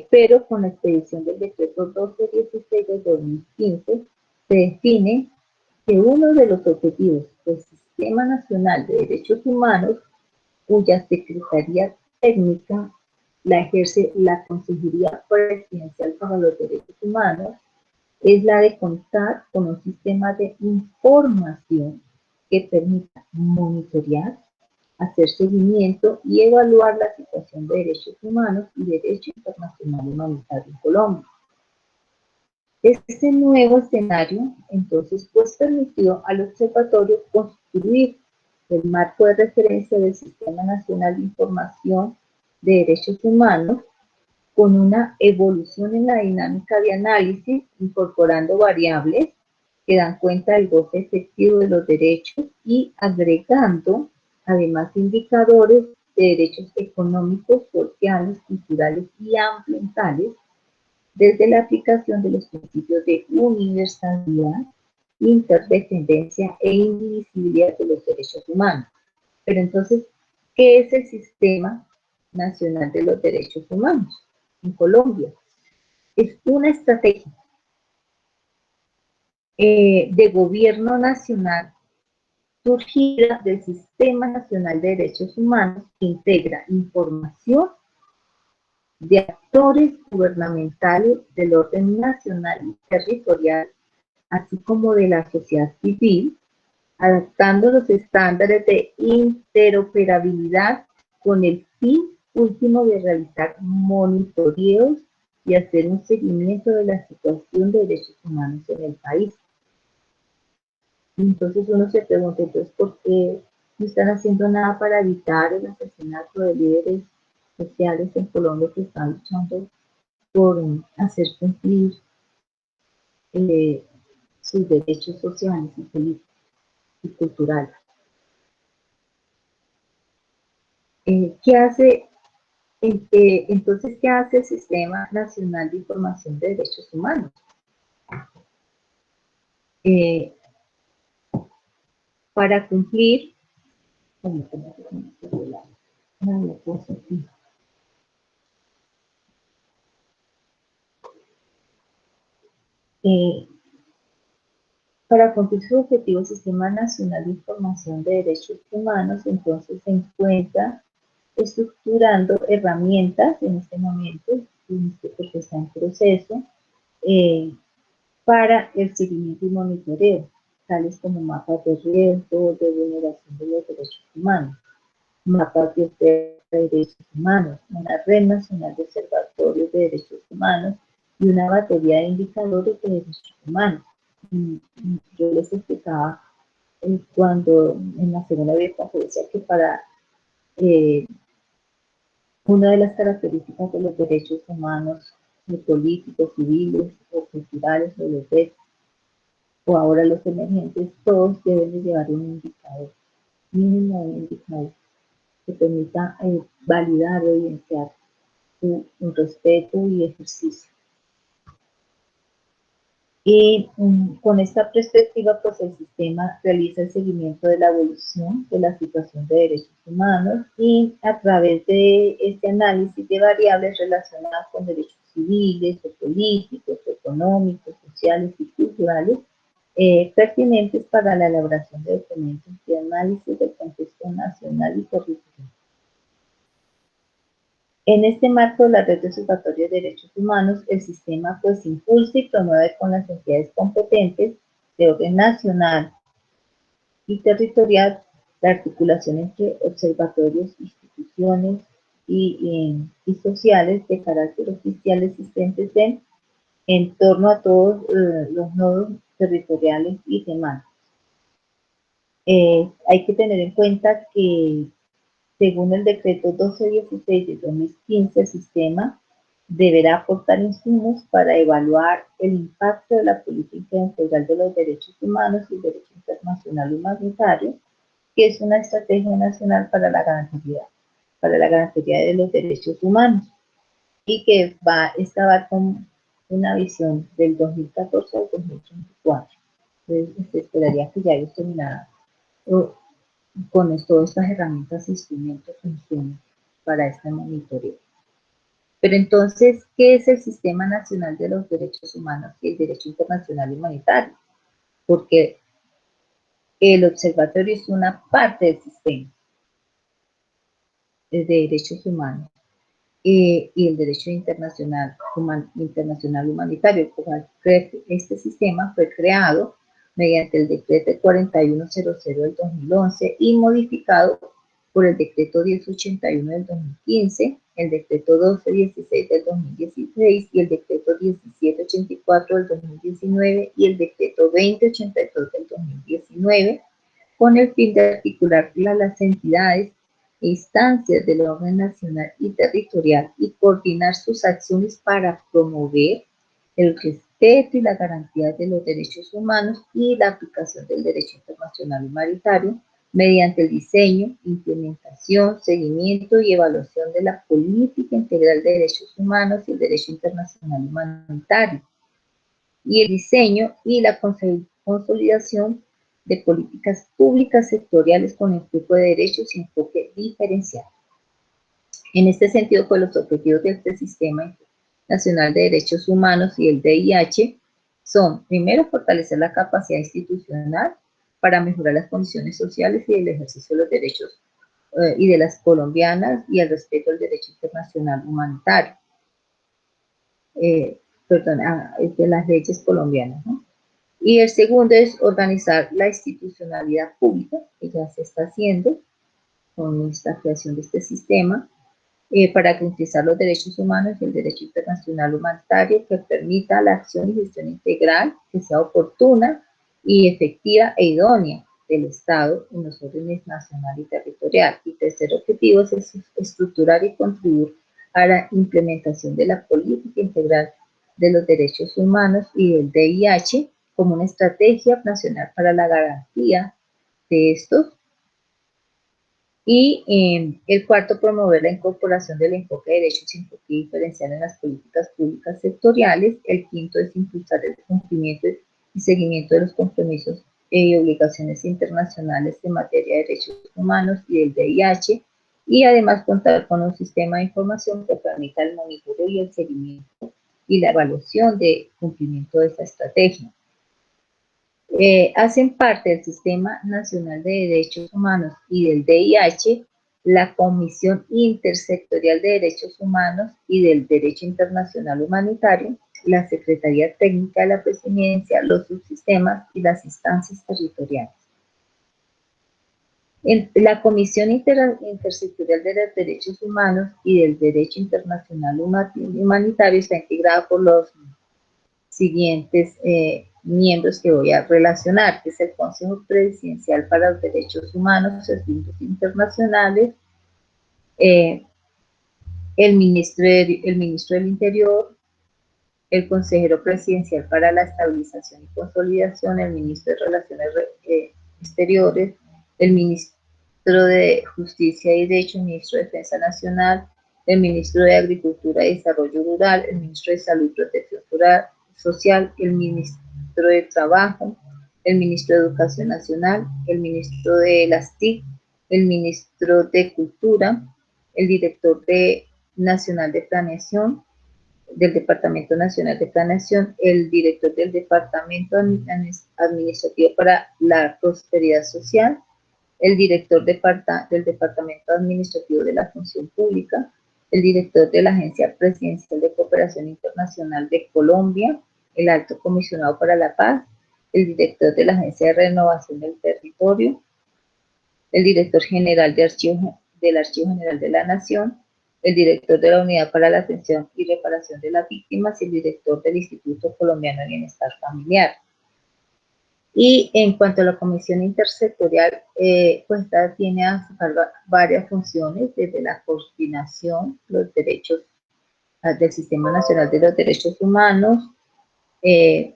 Pero con la expedición del decreto 1216 de 2015 se define que uno de los objetivos del Sistema Nacional de Derechos Humanos, cuya Secretaría Técnica la ejerce la Consejería Presidencial para los Derechos Humanos, es la de contar con un sistema de información que permita monitorear, hacer seguimiento y evaluar la situación de derechos humanos y derecho internacional humanitario en Colombia. Este nuevo escenario, entonces, pues permitió al observatorio construir el marco de referencia del Sistema Nacional de Información de Derechos Humanos con una evolución en la dinámica de análisis, incorporando variables que dan cuenta del goce efectivo de los derechos y agregando además indicadores de derechos económicos, sociales, culturales y ambientales desde la aplicación de los principios de universalidad, interdependencia e indivisibilidad de los derechos humanos. Pero entonces, ¿qué es el Sistema Nacional de los Derechos Humanos en Colombia? Es una estrategia de gobierno nacional surgida del Sistema Nacional de Derechos Humanos que integra información de actores gubernamentales del orden nacional y territorial, así como de la sociedad civil, adaptando los estándares de interoperabilidad con el fin último de realizar monitoreos y hacer un seguimiento de la situación de derechos humanos en el país. Entonces uno se pregunta, entonces, ¿por qué no están haciendo nada para evitar el asesinato de líderes sociales en Colombia que están luchando por hacer cumplir eh, sus derechos sociales y políticos y culturales? ¿Qué hace entonces, ¿qué hace el Sistema Nacional de Información de Derechos Humanos? Eh, para cumplir, eh, para cumplir su objetivo, el Sistema Nacional de Información de Derechos Humanos entonces se encuentra estructurando herramientas en este momento, porque está en proceso, eh, para el seguimiento y monitoreo, tales como mapas de riesgo, de vulneración de los derechos humanos, mapas de oferta de derechos humanos, una red nacional de observatorios de derechos humanos y una batería de indicadores de derechos humanos. Yo les explicaba cuando en la segunda videoconferencia que para una de las características de los derechos humanos, políticos, civiles o culturales, o los derechos, o ahora los emergentes, todos deben de llevar un indicador, mínimo un indicador, que permita validar o evidenciar un respeto y ejercicio. Y con esta perspectiva, pues el sistema realiza el seguimiento de la evolución de la situación de derechos humanos y a través de este análisis de variables relacionadas con derechos civiles, o políticos, o económicos, sociales y culturales, pertinentes para la elaboración de documentos de análisis del contexto nacional y territorial. En este marco de la Red de Observatorio de Derechos Humanos, el sistema pues impulsa y promueve con las entidades competentes de orden nacional y territorial la articulación entre observatorios, instituciones y sociales de carácter oficial existentes en torno a todos los nodos territoriales y demás. Hay que tener en cuenta que según el decreto 1216 de 2015, el sistema deberá aportar insumos para evaluar el impacto de la política integral de los derechos humanos y el derecho internacional humanitario, que es una estrategia nacional para la garantía de los derechos humanos y que esta va con una visión del 2014 al 2024. Entonces, se esperaría que ya ellos terminaran con todas estas herramientas e instrumentos funcionan para este monitoreo. Pero entonces, ¿qué es el Sistema Nacional de los Derechos Humanos y el Derecho Internacional Humanitario? Porque el observatorio es una parte del sistema de derechos humanos. y el derecho internacional humanitario. Este sistema fue creado mediante el decreto 4100 del 2011 y modificado por el decreto 1081 del 2015, el decreto 1216 del 2016 y el decreto 1784 del 2019 y el decreto 2082 del 2019, con el fin de articular las entidades e instancias del orden nacional y territorial y coordinar sus acciones para promover el respeto y la garantía de los derechos humanos y la aplicación del derecho internacional humanitario mediante el diseño, implementación, seguimiento y evaluación de la política integral de derechos humanos y el derecho internacional humanitario, y el diseño y la consolidación de políticas públicas sectoriales con enfoque de derechos y enfoque diferenciado. En este sentido, pues los objetivos de este Sistema Nacional de Derechos Humanos y el DIH son, primero, fortalecer la capacidad institucional para mejorar las condiciones sociales y el ejercicio de los derechos y de las colombianas y el respeto al derecho internacional humanitario. De las leyes colombianas, ¿no? Y el segundo es organizar la institucionalidad pública, que ya se está haciendo con esta creación de este sistema, para garantizar los derechos humanos y el derecho internacional humanitario, que permita la acción y gestión integral, que sea oportuna y efectiva e idónea del Estado en los órdenes nacional y territorial. Y tercer objetivo es estructurar y contribuir a la implementación de la política integral de los derechos humanos y del DIH como una estrategia nacional para la garantía de estos. Y el cuarto, promover la incorporación del enfoque de derechos y enfoque diferencial en las políticas públicas sectoriales. El quinto es impulsar el cumplimiento y seguimiento de los compromisos y obligaciones internacionales en materia de derechos humanos y del VIH, y además contar con un sistema de información que permita el monitoreo y el seguimiento y la evaluación de cumplimiento de esta estrategia. Hacen parte del Sistema Nacional de Derechos Humanos y del DIH la Comisión Intersectorial de Derechos Humanos y del Derecho Internacional Humanitario, la Secretaría Técnica de la Presidencia, los subsistemas y las instancias territoriales. La Comisión Intersectorial de los Derechos Humanos y del Derecho Internacional Humanitario está integrada por los siguientes miembros que voy a relacionar, que es el Consejo Presidencial para los Derechos Humanos y Asuntos Internacionales, el ministro del Interior, el Consejero Presidencial para la Estabilización y Consolidación, el ministro de Relaciones Exteriores, el ministro de Justicia y Derecho, el ministro de Defensa Nacional, el ministro de Agricultura y Desarrollo Rural, el ministro de Salud y Protección Social, el ministro de Trabajo, el ministro de Educación Nacional, el ministro de las TIC, el ministro de Cultura, el director nacional de Planeación, del Departamento Nacional de Planeación, el director del Departamento Administrativo para la Prosperidad Social, el director del Departamento Administrativo de la Función Pública, el director de la Agencia Presidencial de Cooperación Internacional de Colombia, el Alto Comisionado para la Paz, el director de la Agencia de Renovación del Territorio, el director general del Archivo General de la Nación, el director de la Unidad para la Atención y Reparación de las Víctimas y el director del Instituto Colombiano de Bienestar Familiar. Y en cuanto a la Comisión Intersectorial, pues esta tiene varias funciones, desde la coordinación, los derechos del Sistema Nacional de los Derechos Humanos, y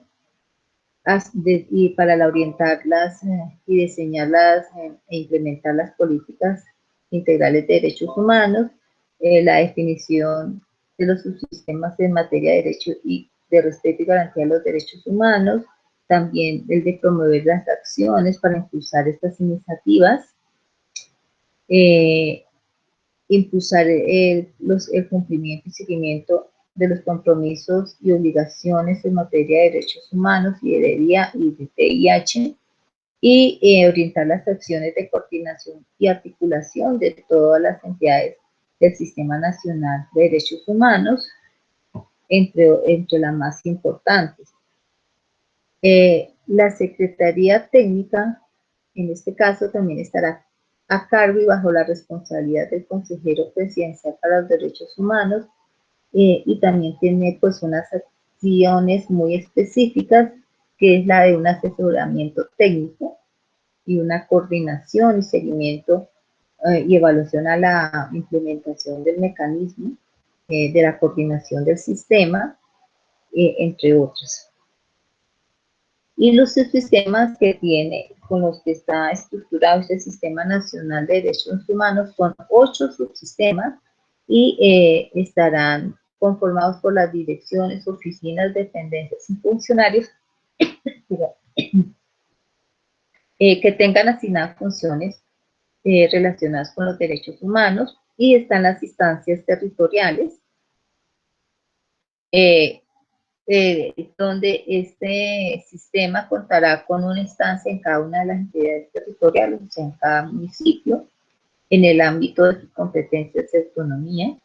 para orientarlas y diseñarlas e implementar las políticas integrales de derechos humanos, la definición de los subsistemas en materia de derecho y de respeto y garantía de los derechos humanos, también el de promover las acciones para impulsar estas iniciativas, impulsar el cumplimiento y seguimiento de los compromisos y obligaciones en materia de derechos humanos y de VIH, y orientar las acciones de coordinación y articulación de todas las entidades del Sistema Nacional de Derechos Humanos, entre las más importantes. La Secretaría Técnica, en este caso, también estará a cargo y bajo la responsabilidad del consejero presidencial para los derechos humanos, y también tiene pues unas acciones muy específicas, que es la de un asesoramiento técnico y una coordinación y seguimiento y evaluación a la implementación del mecanismo de la coordinación del sistema, entre otros. Y los subsistemas que tiene, con los que está estructurado este Sistema Nacional de Derechos Humanos, son 8 subsistemas y estarán conformados por las direcciones, oficinas, dependencias y funcionarios que tengan asignadas funciones relacionadas con los derechos humanos, y están las instancias territoriales, eh, donde este sistema contará con una instancia en cada una de las entidades territoriales, o sea, en cada municipio, en el ámbito de sus competencias de autonomía,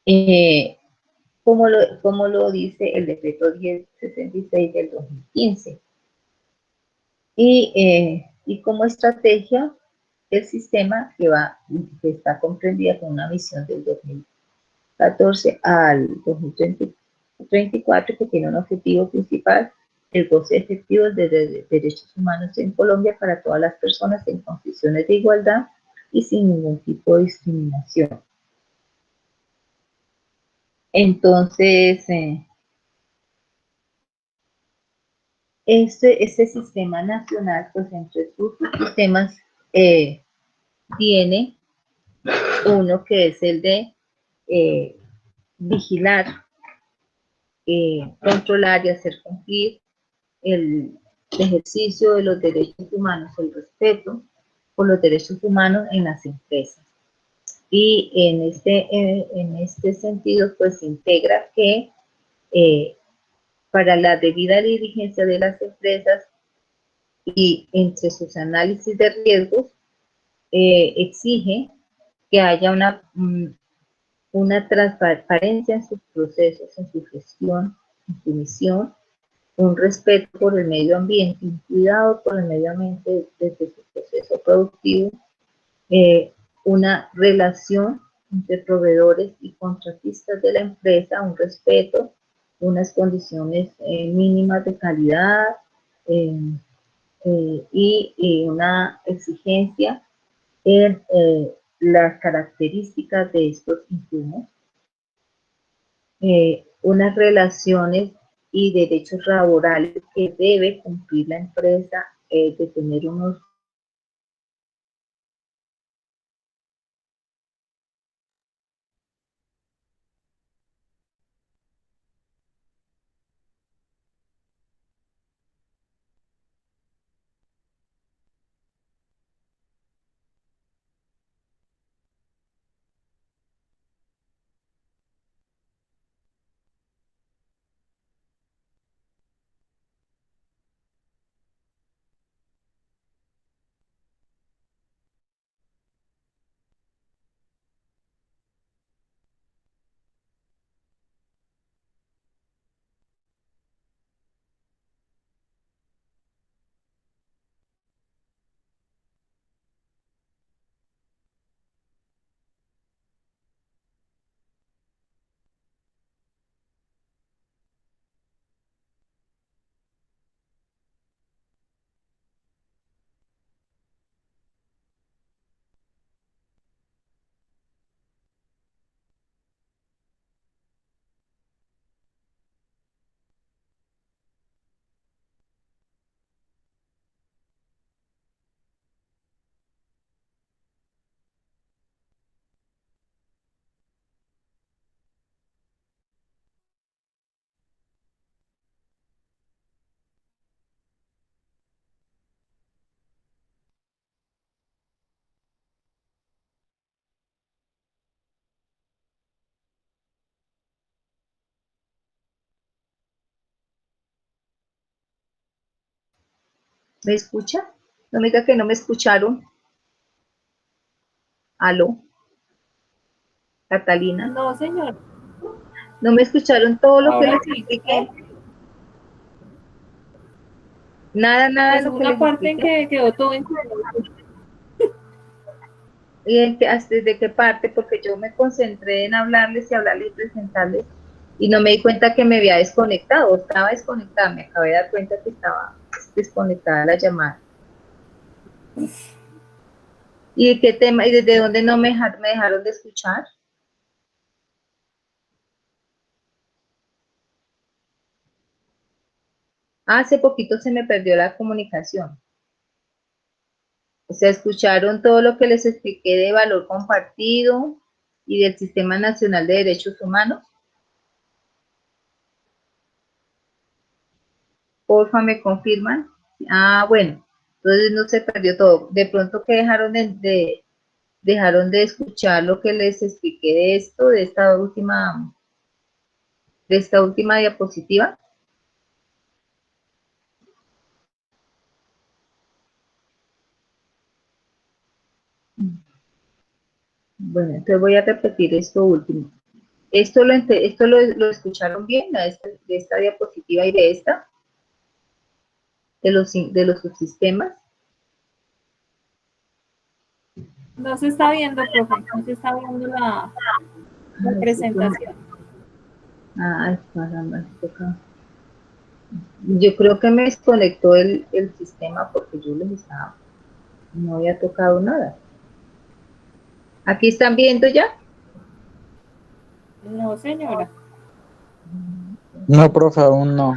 eh, como lo dice el decreto 1066 del 2015. Y como estrategia, el sistema que está comprendida con una visión del 2014 al 2034, que tiene un objetivo principal: el goce efectivo de derechos humanos en Colombia para todas las personas en condiciones de igualdad y sin ningún tipo de discriminación. Entonces, este sistema nacional, pues entre sus sistemas, tiene uno que es el de eh, vigilar, controlar y hacer cumplir el ejercicio de los derechos humanos, el respeto por los derechos humanos en las empresas. Y en este sentido, pues se integra que para la debida diligencia de las empresas y entre sus análisis de riesgos, exige que haya una transparencia en sus procesos, en su gestión, en su misión, un respeto por el medio ambiente, un cuidado por el medio ambiente desde su proceso productivo, una relación entre proveedores y contratistas de la empresa, un respeto, unas condiciones mínimas de calidad, eh, y una exigencia en las características de estos insumos, unas relaciones y derechos laborales que debe cumplir la empresa, de tener unos. ¿Me escucha? No me diga que no me escucharon. ¿Aló? Catalina. No, señor. ¿No me escucharon todo lo que Ahora les sí, expliqué? Nada de pues lo que una les parte en expliqué. que quedó todo en silencio. ¿Y desde qué parte? Porque yo me concentré en hablarles y presentarles y no me di cuenta que me había desconectado, estaba desconectada, me acabé de dar cuenta que estaba desconectada la llamada. ¿Y qué tema? ¿Y desde dónde no me dejaron de escuchar? Hace poquito se me perdió la comunicación. O sea, escucharon todo lo que les expliqué de valor compartido y del Sistema Nacional de Derechos Humanos. Porfa, ¿me confirman? Ah, bueno, entonces no se perdió todo. De pronto que dejaron de escuchar lo que les expliqué de esto, de esta última diapositiva. Bueno, entonces voy a repetir esto último. Esto lo escucharon bien, de esta diapositiva y de esta, de los subsistemas. No se está viendo, profe, no se está viendo la presentación. Ay, caramba, toca. Yo creo que me desconectó el sistema porque yo les estaba, no había tocado nada. ¿Aquí están viendo ya? No, señora. No, profe, aún no.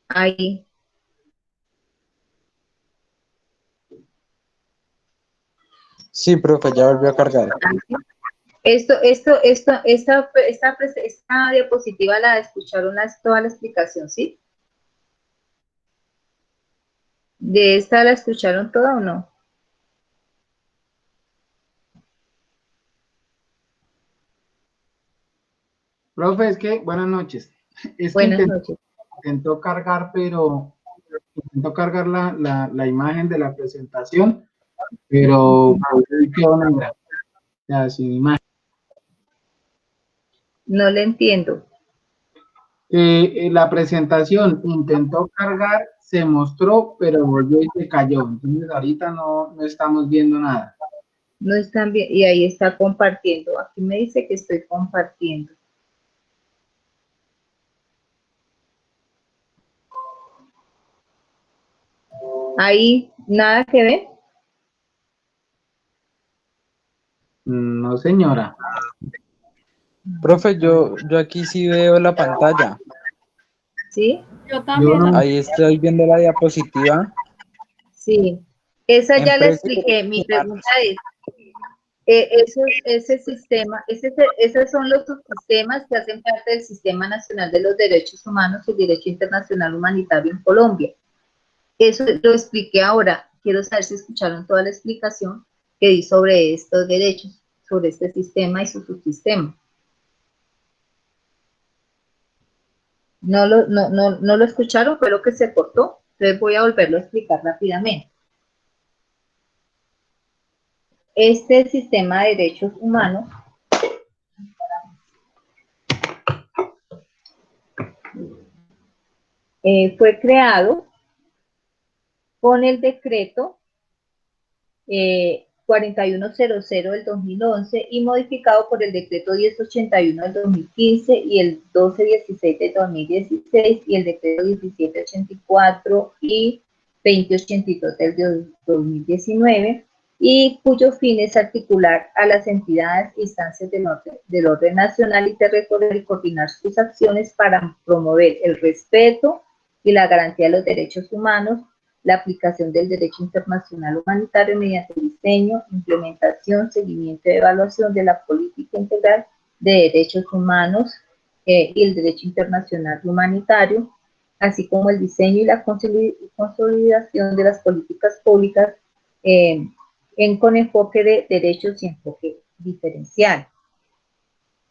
Ahí. Sí, profe, ya volvió a cargar. Esta diapositiva la escucharon toda la explicación, ¿sí? ¿De esta la escucharon toda o no? Profe, es que, buenas noches. Es que Buenas noches. intentó cargar, pero intentó cargar la imagen de la presentación, pero quedó negra, o sea, sin imagen. No le entiendo. La presentación intentó cargar, se mostró, pero volvió y se cayó. Entonces ahorita no estamos viendo nada. No están bien. Y ahí está compartiendo. Aquí me dice que estoy compartiendo. Ahí, nada que ver. No, señora. Profe, yo aquí sí veo la pantalla. ¿Sí? Yo también. Yo no. Ahí estoy viendo la diapositiva. Sí. Esa ya la Empresa. expliqué. Mi pregunta es, ese sistema, esos son los subsistemas que hacen parte del Sistema Nacional de los Derechos Humanos y Derecho Internacional Humanitario en Colombia. Eso lo expliqué ahora. Quiero saber si escucharon toda la explicación que di sobre estos derechos, sobre este sistema y su subsistema. No lo escucharon, fue lo que se cortó. Entonces voy a volverlo a explicar rápidamente. Este sistema de derechos humanos fue creado con el decreto 4100 del 2011 y modificado por el decreto 1081 del 2015 y el 1216 del 2016 y el decreto 1784 y 2082 del 2019, y cuyo fin es articular a las entidades e instancias del orden nacional y territorial y coordinar sus acciones para promover el respeto y la garantía de los derechos humanos, la aplicación del derecho internacional humanitario mediante el diseño, implementación, seguimiento y evaluación de la política integral de derechos humanos y el derecho internacional humanitario, así como el diseño y la consolidación de las políticas públicas con enfoque de derechos y enfoque diferencial.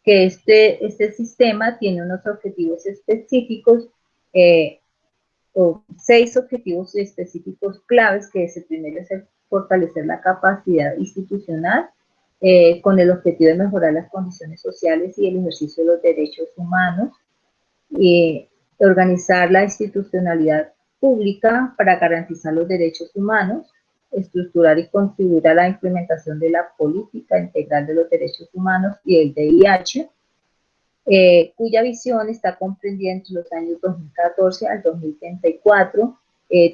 Que este sistema tiene unos objetivos específicos o 6 objetivos específicos claves, que es el primero es el fortalecer la capacidad institucional con el objetivo de mejorar las condiciones sociales y el ejercicio de los derechos humanos, organizar la institucionalidad pública para garantizar los derechos humanos, estructurar y contribuir a la implementación de la política integral de los derechos humanos y el DIH, cuya visión está comprendida entre los años 2014 al 2034,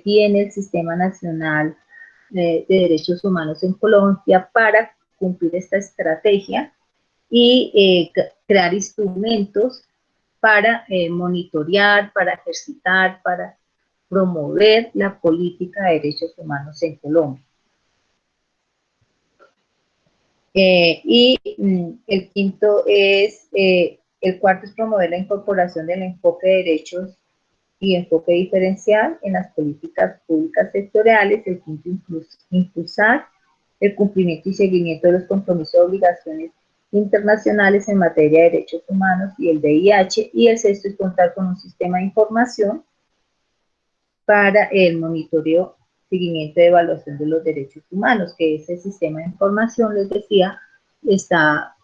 tiene el Sistema Nacional de Derechos Humanos en Colombia para cumplir esta estrategia y crear instrumentos para monitorear, para ejercitar, para promover la política de derechos humanos en Colombia. El quinto es, el cuarto es promover la incorporación del enfoque de derechos y enfoque diferencial en las políticas públicas sectoriales. El quinto, impulsar el cumplimiento y seguimiento de los compromisos y obligaciones internacionales en materia de derechos humanos y el DIH. Y el sexto es contar con un sistema de información para el monitoreo, seguimiento y evaluación de los derechos humanos, que ese sistema de información, les decía, está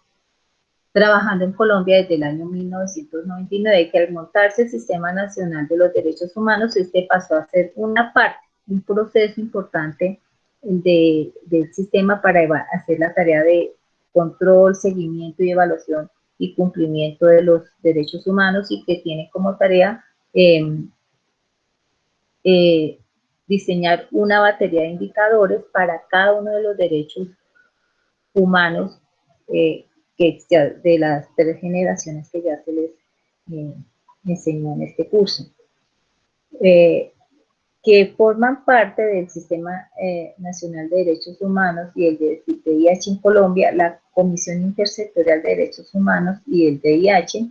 trabajando en Colombia desde el año 1999, que al montarse el Sistema Nacional de los Derechos Humanos, este pasó a ser una parte, un proceso importante del sistema para hacer la tarea de control, seguimiento y evaluación y cumplimiento de los derechos humanos, y que tiene como tarea diseñar una batería de indicadores para cada uno de los derechos humanos que ya, de las 3 generaciones que ya se les enseñó en este curso, que forman parte del Sistema Nacional de Derechos Humanos y el de DIH en Colombia, la Comisión Intersectorial de Derechos Humanos y el DIH,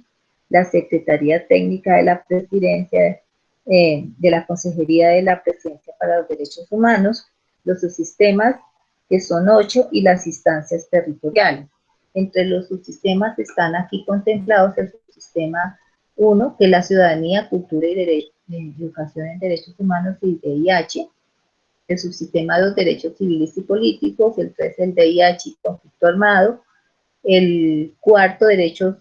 la Secretaría Técnica de la Presidencia, de la Consejería de la Presidencia para los Derechos Humanos, los subsistemas, que son 8, y las instancias territoriales. Entre los subsistemas están aquí contemplados el subsistema 1, que es la ciudadanía, cultura y educación en derechos humanos y DIH, el subsistema 2, derechos civiles y políticos, el 3, el DIH y conflicto armado, el 4, derechos,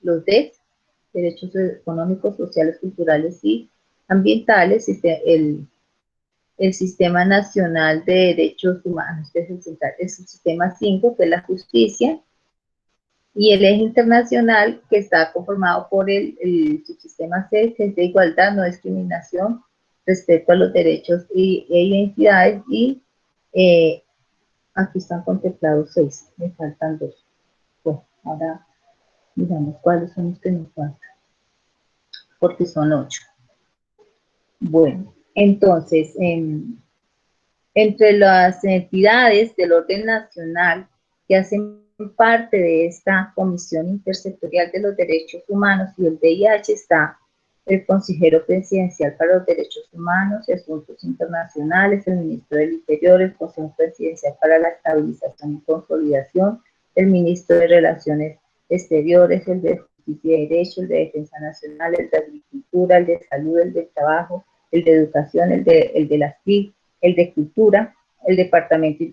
los DES, derechos económicos, sociales, culturales y ambientales, el Sistema Nacional de Derechos Humanos, que es el Sistema 5, que es la justicia, y el eje internacional, que está conformado por el subsistema 6, que es de igualdad, no discriminación, respeto a los derechos e identidades, y aquí están contemplados 6, me faltan 2. Bueno, ahora digamos cuáles son los que nos faltan, porque son 8. Bueno, entonces, entre las entidades del orden nacional que hacen parte de esta Comisión Intersectorial de los Derechos Humanos y el DIH está el Consejero Presidencial para los Derechos Humanos y Asuntos Internacionales, el Ministro del Interior, el Consejo Presidencial para la Estabilización y Consolidación, el Ministro de Relaciones Exteriores, el de Justicia y Derecho, el de Defensa Nacional, el de Agricultura, el de Salud, el de Trabajo, el de Educación, el de las TIC, el de Cultura, el Departamento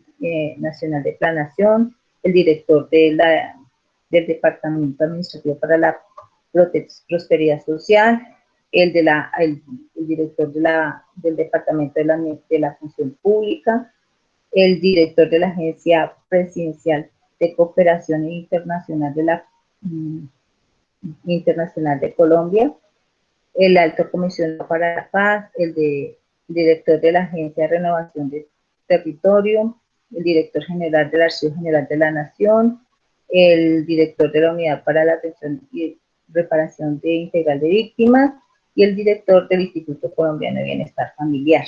Nacional de Planación, el director del Departamento Administrativo para la Prosperidad Social, el director del Departamento de la Función Pública, el director de la Agencia Presidencial de Cooperación Internacional Internacional de Colombia, el Alto Comisionado para la Paz, el director de la Agencia de Renovación de Territorio, el director general del Archivo General de la Nación, el director de la Unidad para la Atención y Reparación Integral de Víctimas y el director del Instituto Colombiano de Bienestar Familiar.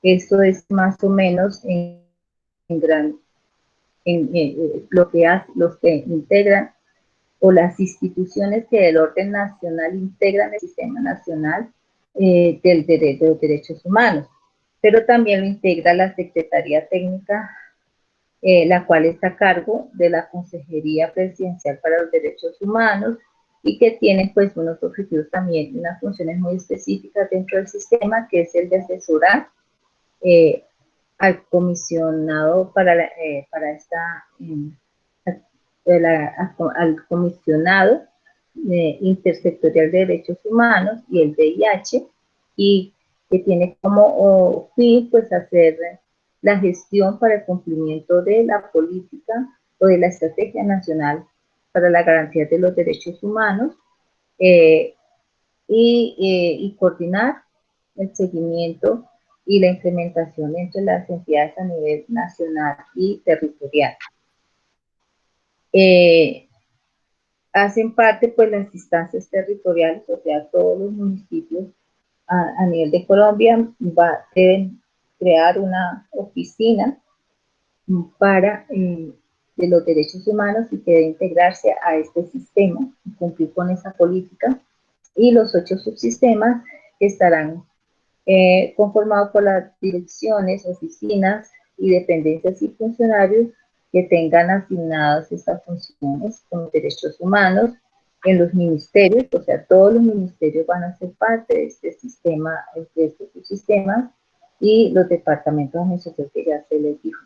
Esto es más o menos los que integran, o las instituciones que del orden nacional integran el Sistema Nacional de los Derechos Humanos, pero también lo integra la Secretaría Técnica, la cual está a cargo de la Consejería Presidencial para los Derechos Humanos, y que tienen pues unos objetivos también, unas funciones muy específicas dentro del sistema, que es el de asesorar al comisionado al comisionado intersectorial de derechos humanos y el VIH, y que tiene como fin pues hacer la gestión para el cumplimiento de la política o de la estrategia nacional para la garantía de los derechos humanos, y coordinar el seguimiento y la implementación entre las entidades a nivel nacional y territorial. Hacen parte pues las instancias territoriales, o sea, todos los municipios a nivel de Colombia deben crear una oficina para de los derechos humanos y que debe integrarse a este sistema y cumplir con esa política. Y los 8 subsistemas estarán conformados por las direcciones, oficinas y dependencias y funcionarios que tengan asignadas estas funciones con los derechos humanos en los ministerios, o sea, todos los ministerios van a ser parte de este sistema, de estos subsistemas, y los departamentos administrativos que ya se les dijo.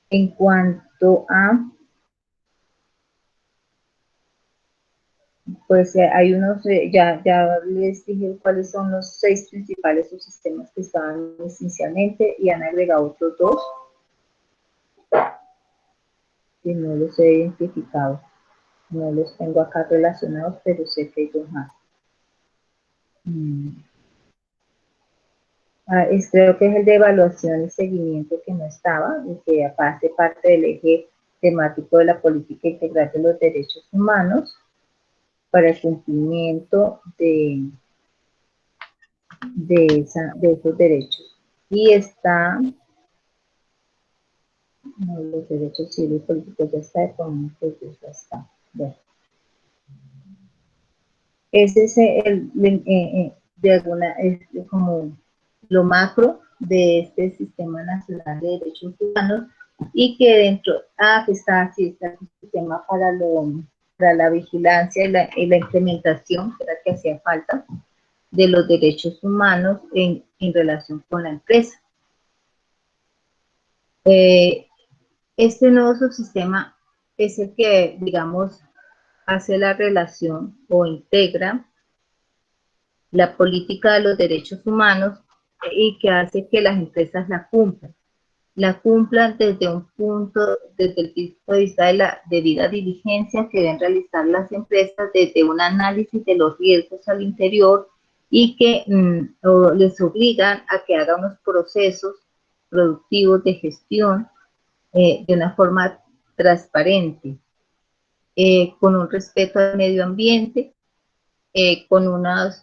En cuanto a, pues hay unos, ya les dije cuáles son los 6 principales subsistemas que estaban esencialmente, y han agregado otros 2 que no los he identificado, no los tengo acá relacionados, pero sé que hay 2 más. Creo que es el de evaluación y seguimiento, que no estaba, y que hace parte del eje temático de la política integral de los derechos humanos para el cumplimiento de esos derechos. Y está, no, los derechos civiles y políticos ya está, económicos ya está. Bueno. Ese es como lo macro de este Sistema Nacional de Derechos Humanos, y que dentro, que está así, está el sistema para la vigilancia y la implementación, que era que hacía falta, de los derechos humanos en relación con la empresa. Este nuevo subsistema es el que, digamos, hace la relación o integra la política de los derechos humanos, y que hace que las empresas la cumplan desde el punto de vista de la debida diligencia que deben realizar las empresas, desde un análisis de los riesgos al interior, y que les obligan a que hagan unos procesos productivos de gestión de una forma transparente, con un respeto al medio ambiente, con unos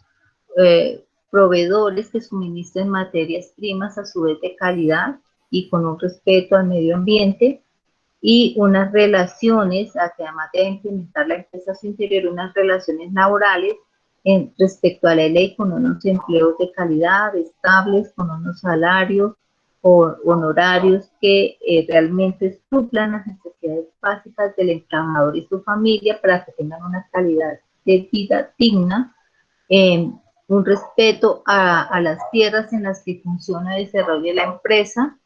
proveedores que suministren materias primas a su vez de calidad y con un respeto al medio ambiente, y unas relaciones, que además de implementar la empresa a su interior, unas relaciones laborales respecto a la ley, con unos empleos de calidad, estables, con unos salarios o honorarios que realmente suplan las necesidades básicas del trabajador y su familia, para que tengan una calidad de vida digna, un respeto a las tierras en las que funciona y desarrolla la empresa,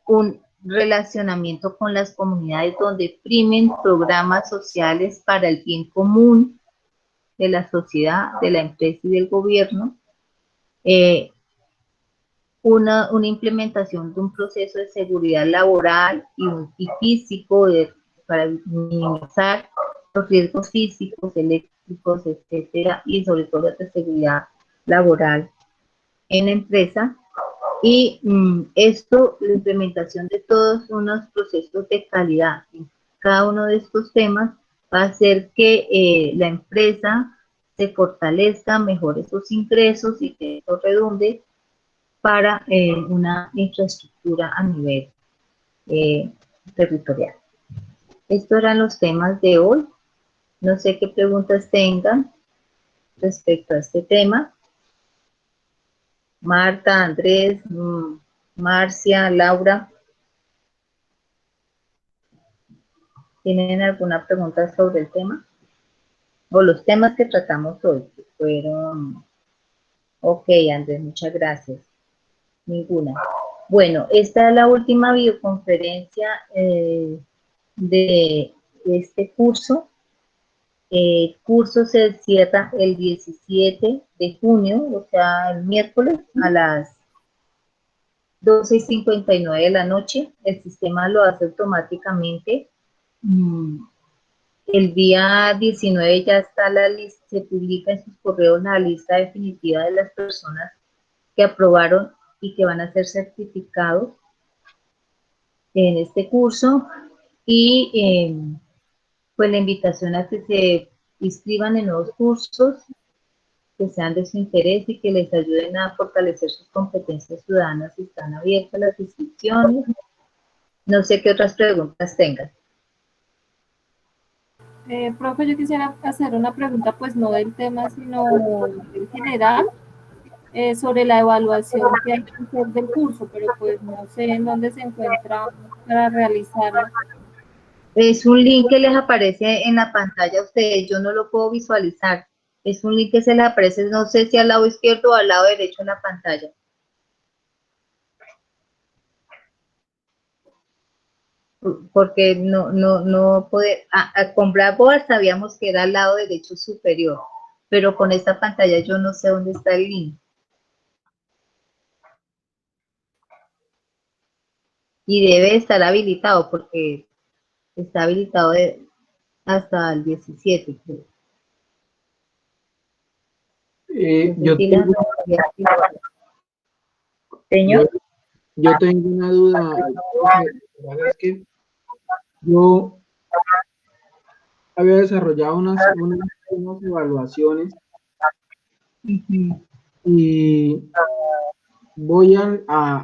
un relacionamiento con las comunidades donde primen programas sociales para el bien común de la sociedad, de la empresa y del gobierno, una implementación de un proceso de seguridad laboral y físico para minimizar los riesgos físicos, eléctricos, etcétera, y sobre todo de seguridad laboral en la empresa. Y la implementación de todos unos procesos de calidad en cada uno de estos temas va a hacer que la empresa se fortalezca, mejore sus ingresos y que eso redunde para una infraestructura a nivel territorial. Estos eran los temas de hoy. No sé qué preguntas tengan respecto a este tema. Marta, Andrés, Marcia, Laura. ¿Tienen alguna pregunta sobre el tema? O los temas que tratamos hoy, que fueron... Ok, Andrés, muchas gracias. Ninguna. Bueno, esta es la última videoconferencia de este curso. El curso se cierra el 17 de junio, o sea, el miércoles a las 12:59 de la noche. El sistema lo hace automáticamente. El día 19 ya está la lista, se publica en sus correos la lista definitiva de las personas que aprobaron y que van a ser certificados en este curso. Y pues la invitación a que se inscriban en nuevos cursos que sean de su interés y que les ayuden a fortalecer sus competencias ciudadanas y están abiertas las inscripciones. No sé qué otras preguntas tengan. Profe, yo quisiera hacer una pregunta, pues no del tema, sino en general, sobre la evaluación que hay que hacer del curso, pero pues no sé en dónde se encuentra para realizarla. Es un link que les aparece en la pantalla a ustedes, yo no lo puedo visualizar. Es un link que se les aparece, no sé si al lado izquierdo o al lado derecho en la pantalla. Porque no puede, con Blackboard sabíamos que era al lado derecho superior, pero con esta pantalla yo no sé dónde está el link. Y debe estar habilitado porque está habilitado hasta el 17, creo. Yo tengo una duda. Es que yo había desarrollado unas evaluaciones y voy a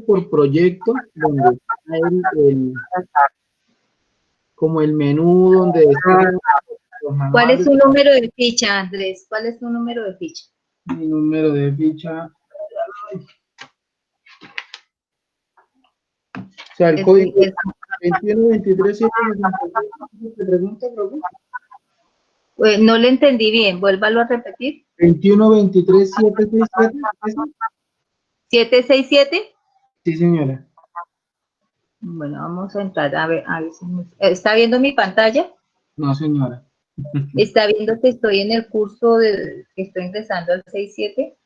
por proyecto donde está como el menú donde está los manuales. ¿Cuál es su número de ficha, Andrés? ¿Cuál es su número de ficha? Mi número de ficha. O sea, el código 2123 ¿te pregunta, profe? No le entendí bien, vuélvalo a repetir. 2123 767. ¿767? Sí, señora. Bueno, vamos a entrar a ver si ¿está viendo mi pantalla? No, señora. ¿Está viendo que estoy en el curso que estoy ingresando al 67?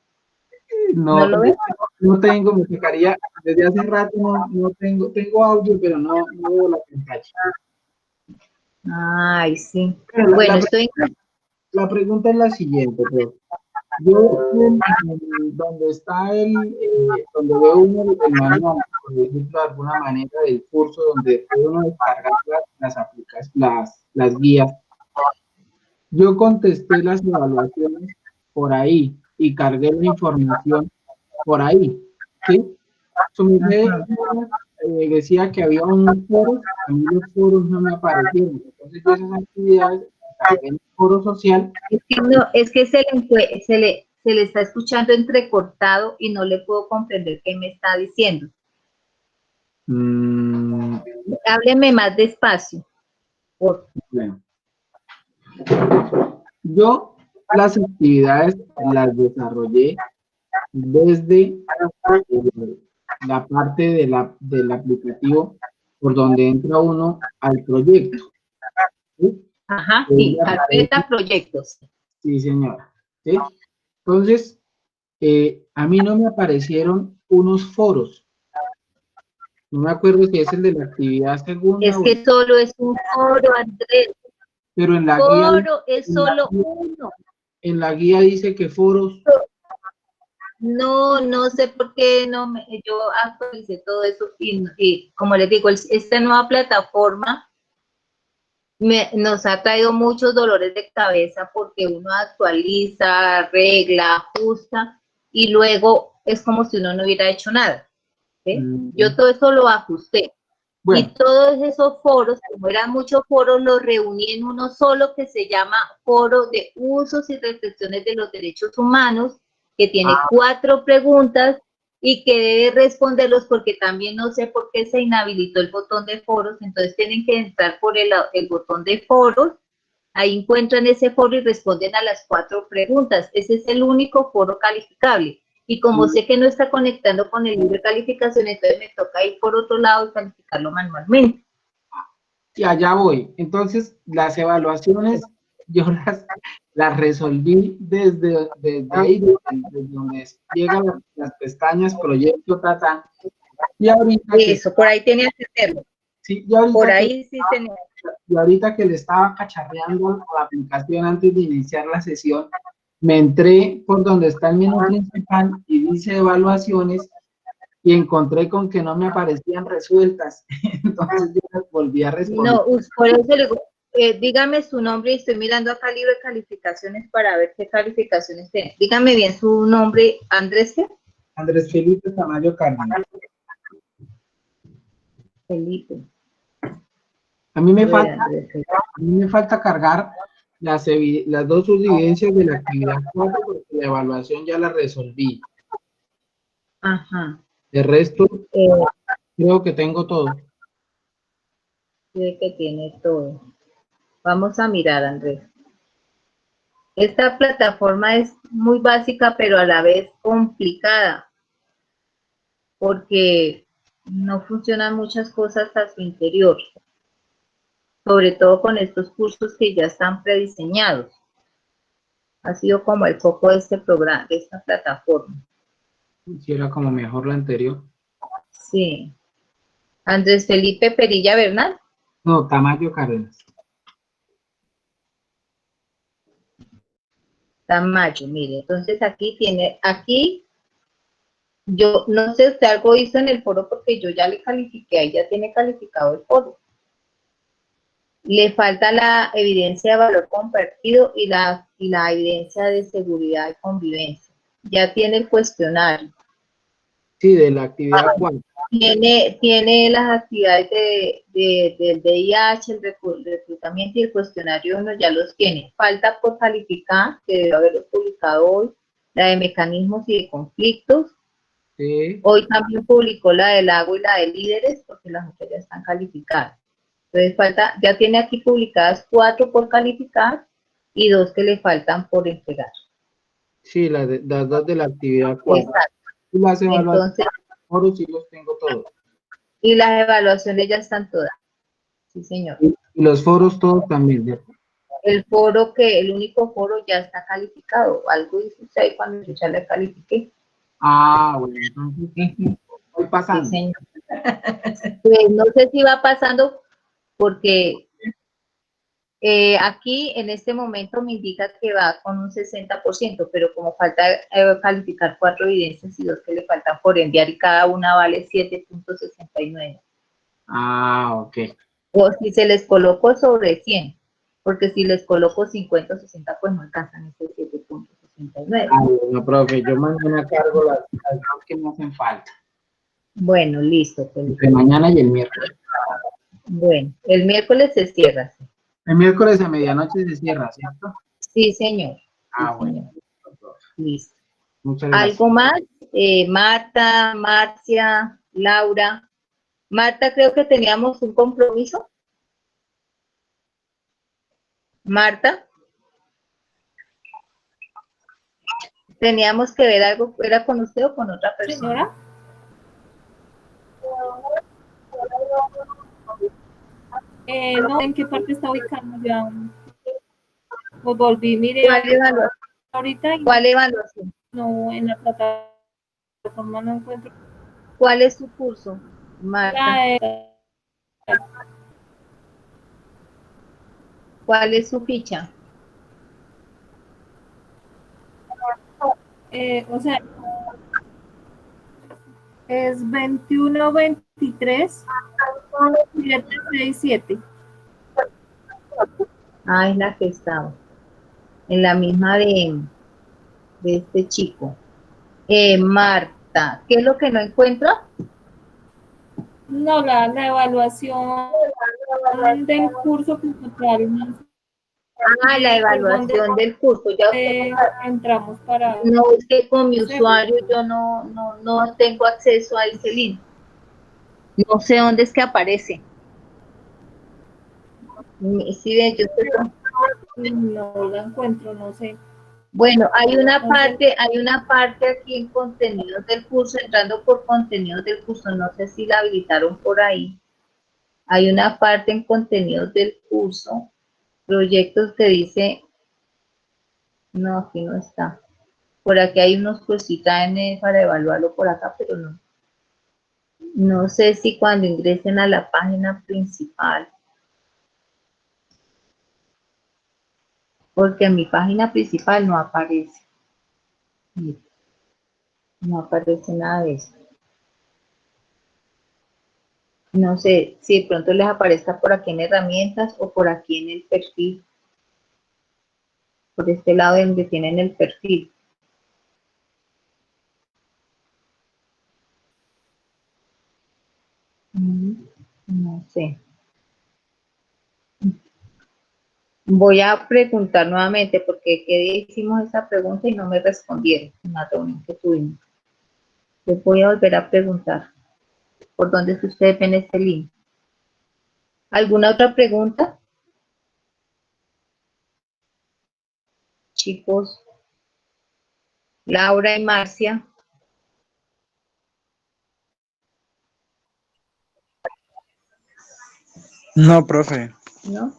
No, lo ve? no tengo, me sacaría, desde hace rato no tengo audio, pero no veo la pantalla. Ay, sí. Pero Bueno, la pregunta es la siguiente, pero yo donde está donde veo uno el manual, por decirlo de alguna manera, del curso, donde puede uno descargar las guías, yo contesté las evaluaciones por ahí y cargué la información por ahí, ¿sí? Decía que había unos foros, a mí los foros no me aparecieron, entonces yo esas actividades cargué en el foro social. Es que se le está escuchando entrecortado y no le puedo comprender qué me está diciendo. Hábleme más despacio. Bueno. Yo las actividades las desarrollé desde la parte del aplicativo por donde entra uno al proyecto. ¿Sí? Ajá, sí, carpeta proyectos. Sí, señora. ¿Sí? Entonces, a mí no me aparecieron unos foros. No me acuerdo si es el de la actividad segunda. Es que solo es un foro, Andrés. Pero en la foro guía, es solo uno. En la guía dice que foros. No sé por qué yo actualicé todo eso y como les digo, esta nueva plataforma nos ha traído muchos dolores de cabeza porque uno actualiza, arregla, ajusta y luego es como si uno no hubiera hecho nada. ¿Sí? Yo todo eso lo ajusté. Bueno. Y todos esos foros, como eran muchos foros, los reuní en uno solo que se llama Foro de Usos y Restricciones de los Derechos Humanos, que tiene 4 preguntas y que debe responderlos, porque también no sé por qué se inhabilitó el botón de foros, entonces tienen que entrar por el botón de foros, ahí encuentran ese foro y responden a las 4 preguntas. Ese es el único foro calificable. Y como sé que no está conectando con el libro de calificación, entonces me toca ir por otro lado y calificarlo manualmente. Y allá voy. Entonces, las evaluaciones, yo las resolví desde ahí, desde donde llegan las pestañas, proyecto, y ahorita que, Eso, por ahí tenía que hacerlo. sí, y ahorita Por que ahí sí tenía. y ahorita que le estaba cacharreando a la aplicación antes de iniciar la sesión, me entré por donde está el menú principal y dice evaluaciones y encontré con que no me aparecían resueltas. Entonces yo las volví a responder. No, por eso le digo, dígame su nombre y estoy mirando acá el libro de calificaciones para ver qué calificaciones tiene. Dígame bien su nombre, Andrés, ¿qué? Andrés Felipe Tamayo Cárdenas. Felipe. A mí me A ver, falta, Andrés Felipe. a mí me falta cargar las 2 subevidencias de la actividad 4 porque la evaluación ya la resolví. Ajá. De resto, Eh, creo que tengo todo. Cree que tiene todo. Vamos a mirar, Andrés. Esta plataforma es muy básica, pero a la vez complicada, porque no funcionan muchas cosas a su interior, sobre todo con estos cursos que ya están prediseñados. Ha sido como el foco de este programa, de esta plataforma. Si era como mejor la anterior. Sí. Andrés Felipe Perilla Bernal. No, Tamayo Cárdenas. Tamayo, mire, entonces aquí yo no sé, usted algo hizo en el foro porque yo ya le califiqué, ahí ya tiene calificado el foro. Le falta la evidencia de valor compartido y la evidencia de seguridad y convivencia. Ya tiene el cuestionario. Sí, de la actividad 4. Tiene las actividades del VIH, el reclutamiento y el cuestionario uno ya los tiene. Falta por calificar, que debe haberlo publicado hoy, la de mecanismos y de conflictos. Sí. Hoy también publicó la del agua y la de líderes, porque las otras ya están calificadas. Entonces ya tiene aquí publicadas 4 por calificar y 2 que le faltan por entregar. Sí, las 2 de la actividad 4. Exacto. Y las evaluaciones, Entonces, foros sí los tengo todos. y las evaluaciones ya están todas. Sí, señor. Y los foros todos también, ¿cierto? El único foro ya está calificado. Algo dice usted ahí cuando yo ya le califiqué. Ah, bueno, entonces voy pasando. Sí, señor. Pues no sé si va pasando porque aquí en este momento me indica que va con un 60%, pero como falta calificar 4 evidencias y 2 que le faltan por enviar y cada una vale 7.69. Ah, ok. O si se les coloco sobre 100, porque si les coloco 50 o 60, pues no alcanzan ese 7.69. Ah, bueno, profe, yo mañana cargo las 2 que me hacen falta. Bueno, listo. Entre mañana y el miércoles. Bueno, el miércoles se cierra. El miércoles a medianoche se cierra, ¿cierto? Sí, señor. Ah, Sí, bueno. señor. Listo. Muchas gracias. ¿Algo más? Marta, Marcia, Laura. Marta, creo que teníamos un compromiso. Marta. Teníamos que ver algo, ¿era con usted o con otra persona? Señora. No, ¿en qué parte está ubicando ya? Pues volví, mire, ¿Cuál evaluación? ahorita ¿Cuál evaluación? no, en la plataforma no encuentro. ¿Cuál es su curso, Marta? ¿Cuál es su ficha? O sea, es 21, 23, 767. Ah, es la que estaba. En la misma de este chico. Marta, ¿qué es lo que no encuentra? No, la evaluación del curso como tal, no. Ah, la por dónde evaluación del curso. Ya entramos para... no, es que con mi hacerlo. usuario yo no tengo acceso a ese link. No sé dónde es que aparece. Sí, yo No la encuentro, no sé. bueno, No sé. hay una parte aquí en contenidos del curso, entrando por contenidos del curso, no sé si la habilitaron por ahí. Hay una parte en contenidos del curso, proyectos que dice, no, aquí no está. Por aquí hay unos cositas para evaluarlo por acá, pero no. No sé si cuando ingresen a la página principal, porque en mi página principal no aparece. No aparece nada de eso. No sé si de pronto les aparezca por aquí en herramientas o por aquí en el perfil, por este lado donde tienen el perfil. No sé. Voy a preguntar nuevamente porque qué día hicimos esa pregunta y no me respondieron en la reunión que tuvimos. Les voy a volver a preguntar por dónde es que ustedes ven este link. ¿Alguna otra pregunta? Chicos, Laura y Marcia, No, profe. ¿no?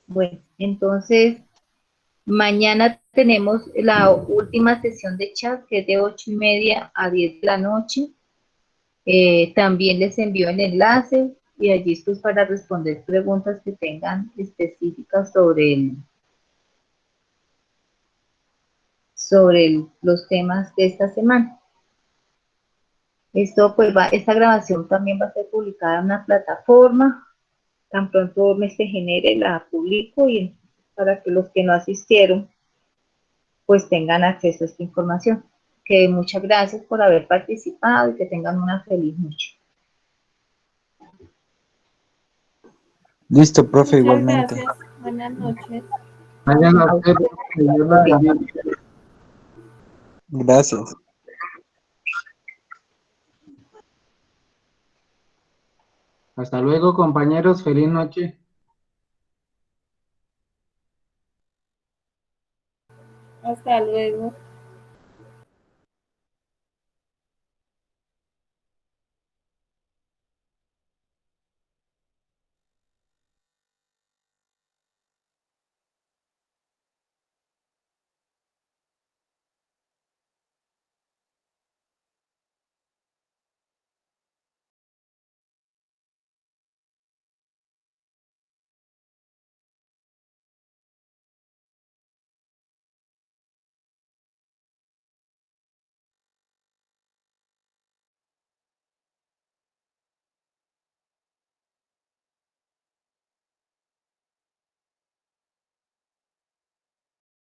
Bueno, entonces mañana tenemos la última sesión de chat que es de 8:30 a 10 de la noche. También les envío el enlace y allí pues para responder preguntas que tengan específicas sobre los temas de esta semana. Esto pues esta grabación también va a ser publicada en una plataforma. Tan pronto me se genere, la publico y para que los que no asistieron pues tengan acceso a esta información. Que muchas gracias por haber participado y que tengan una feliz noche. Listo, profe, Muchas igualmente. gracias. Buenas noches. Gracias a usted, Dios la bendiga. Gracias. Hasta luego, compañeros. Feliz noche. Hasta luego.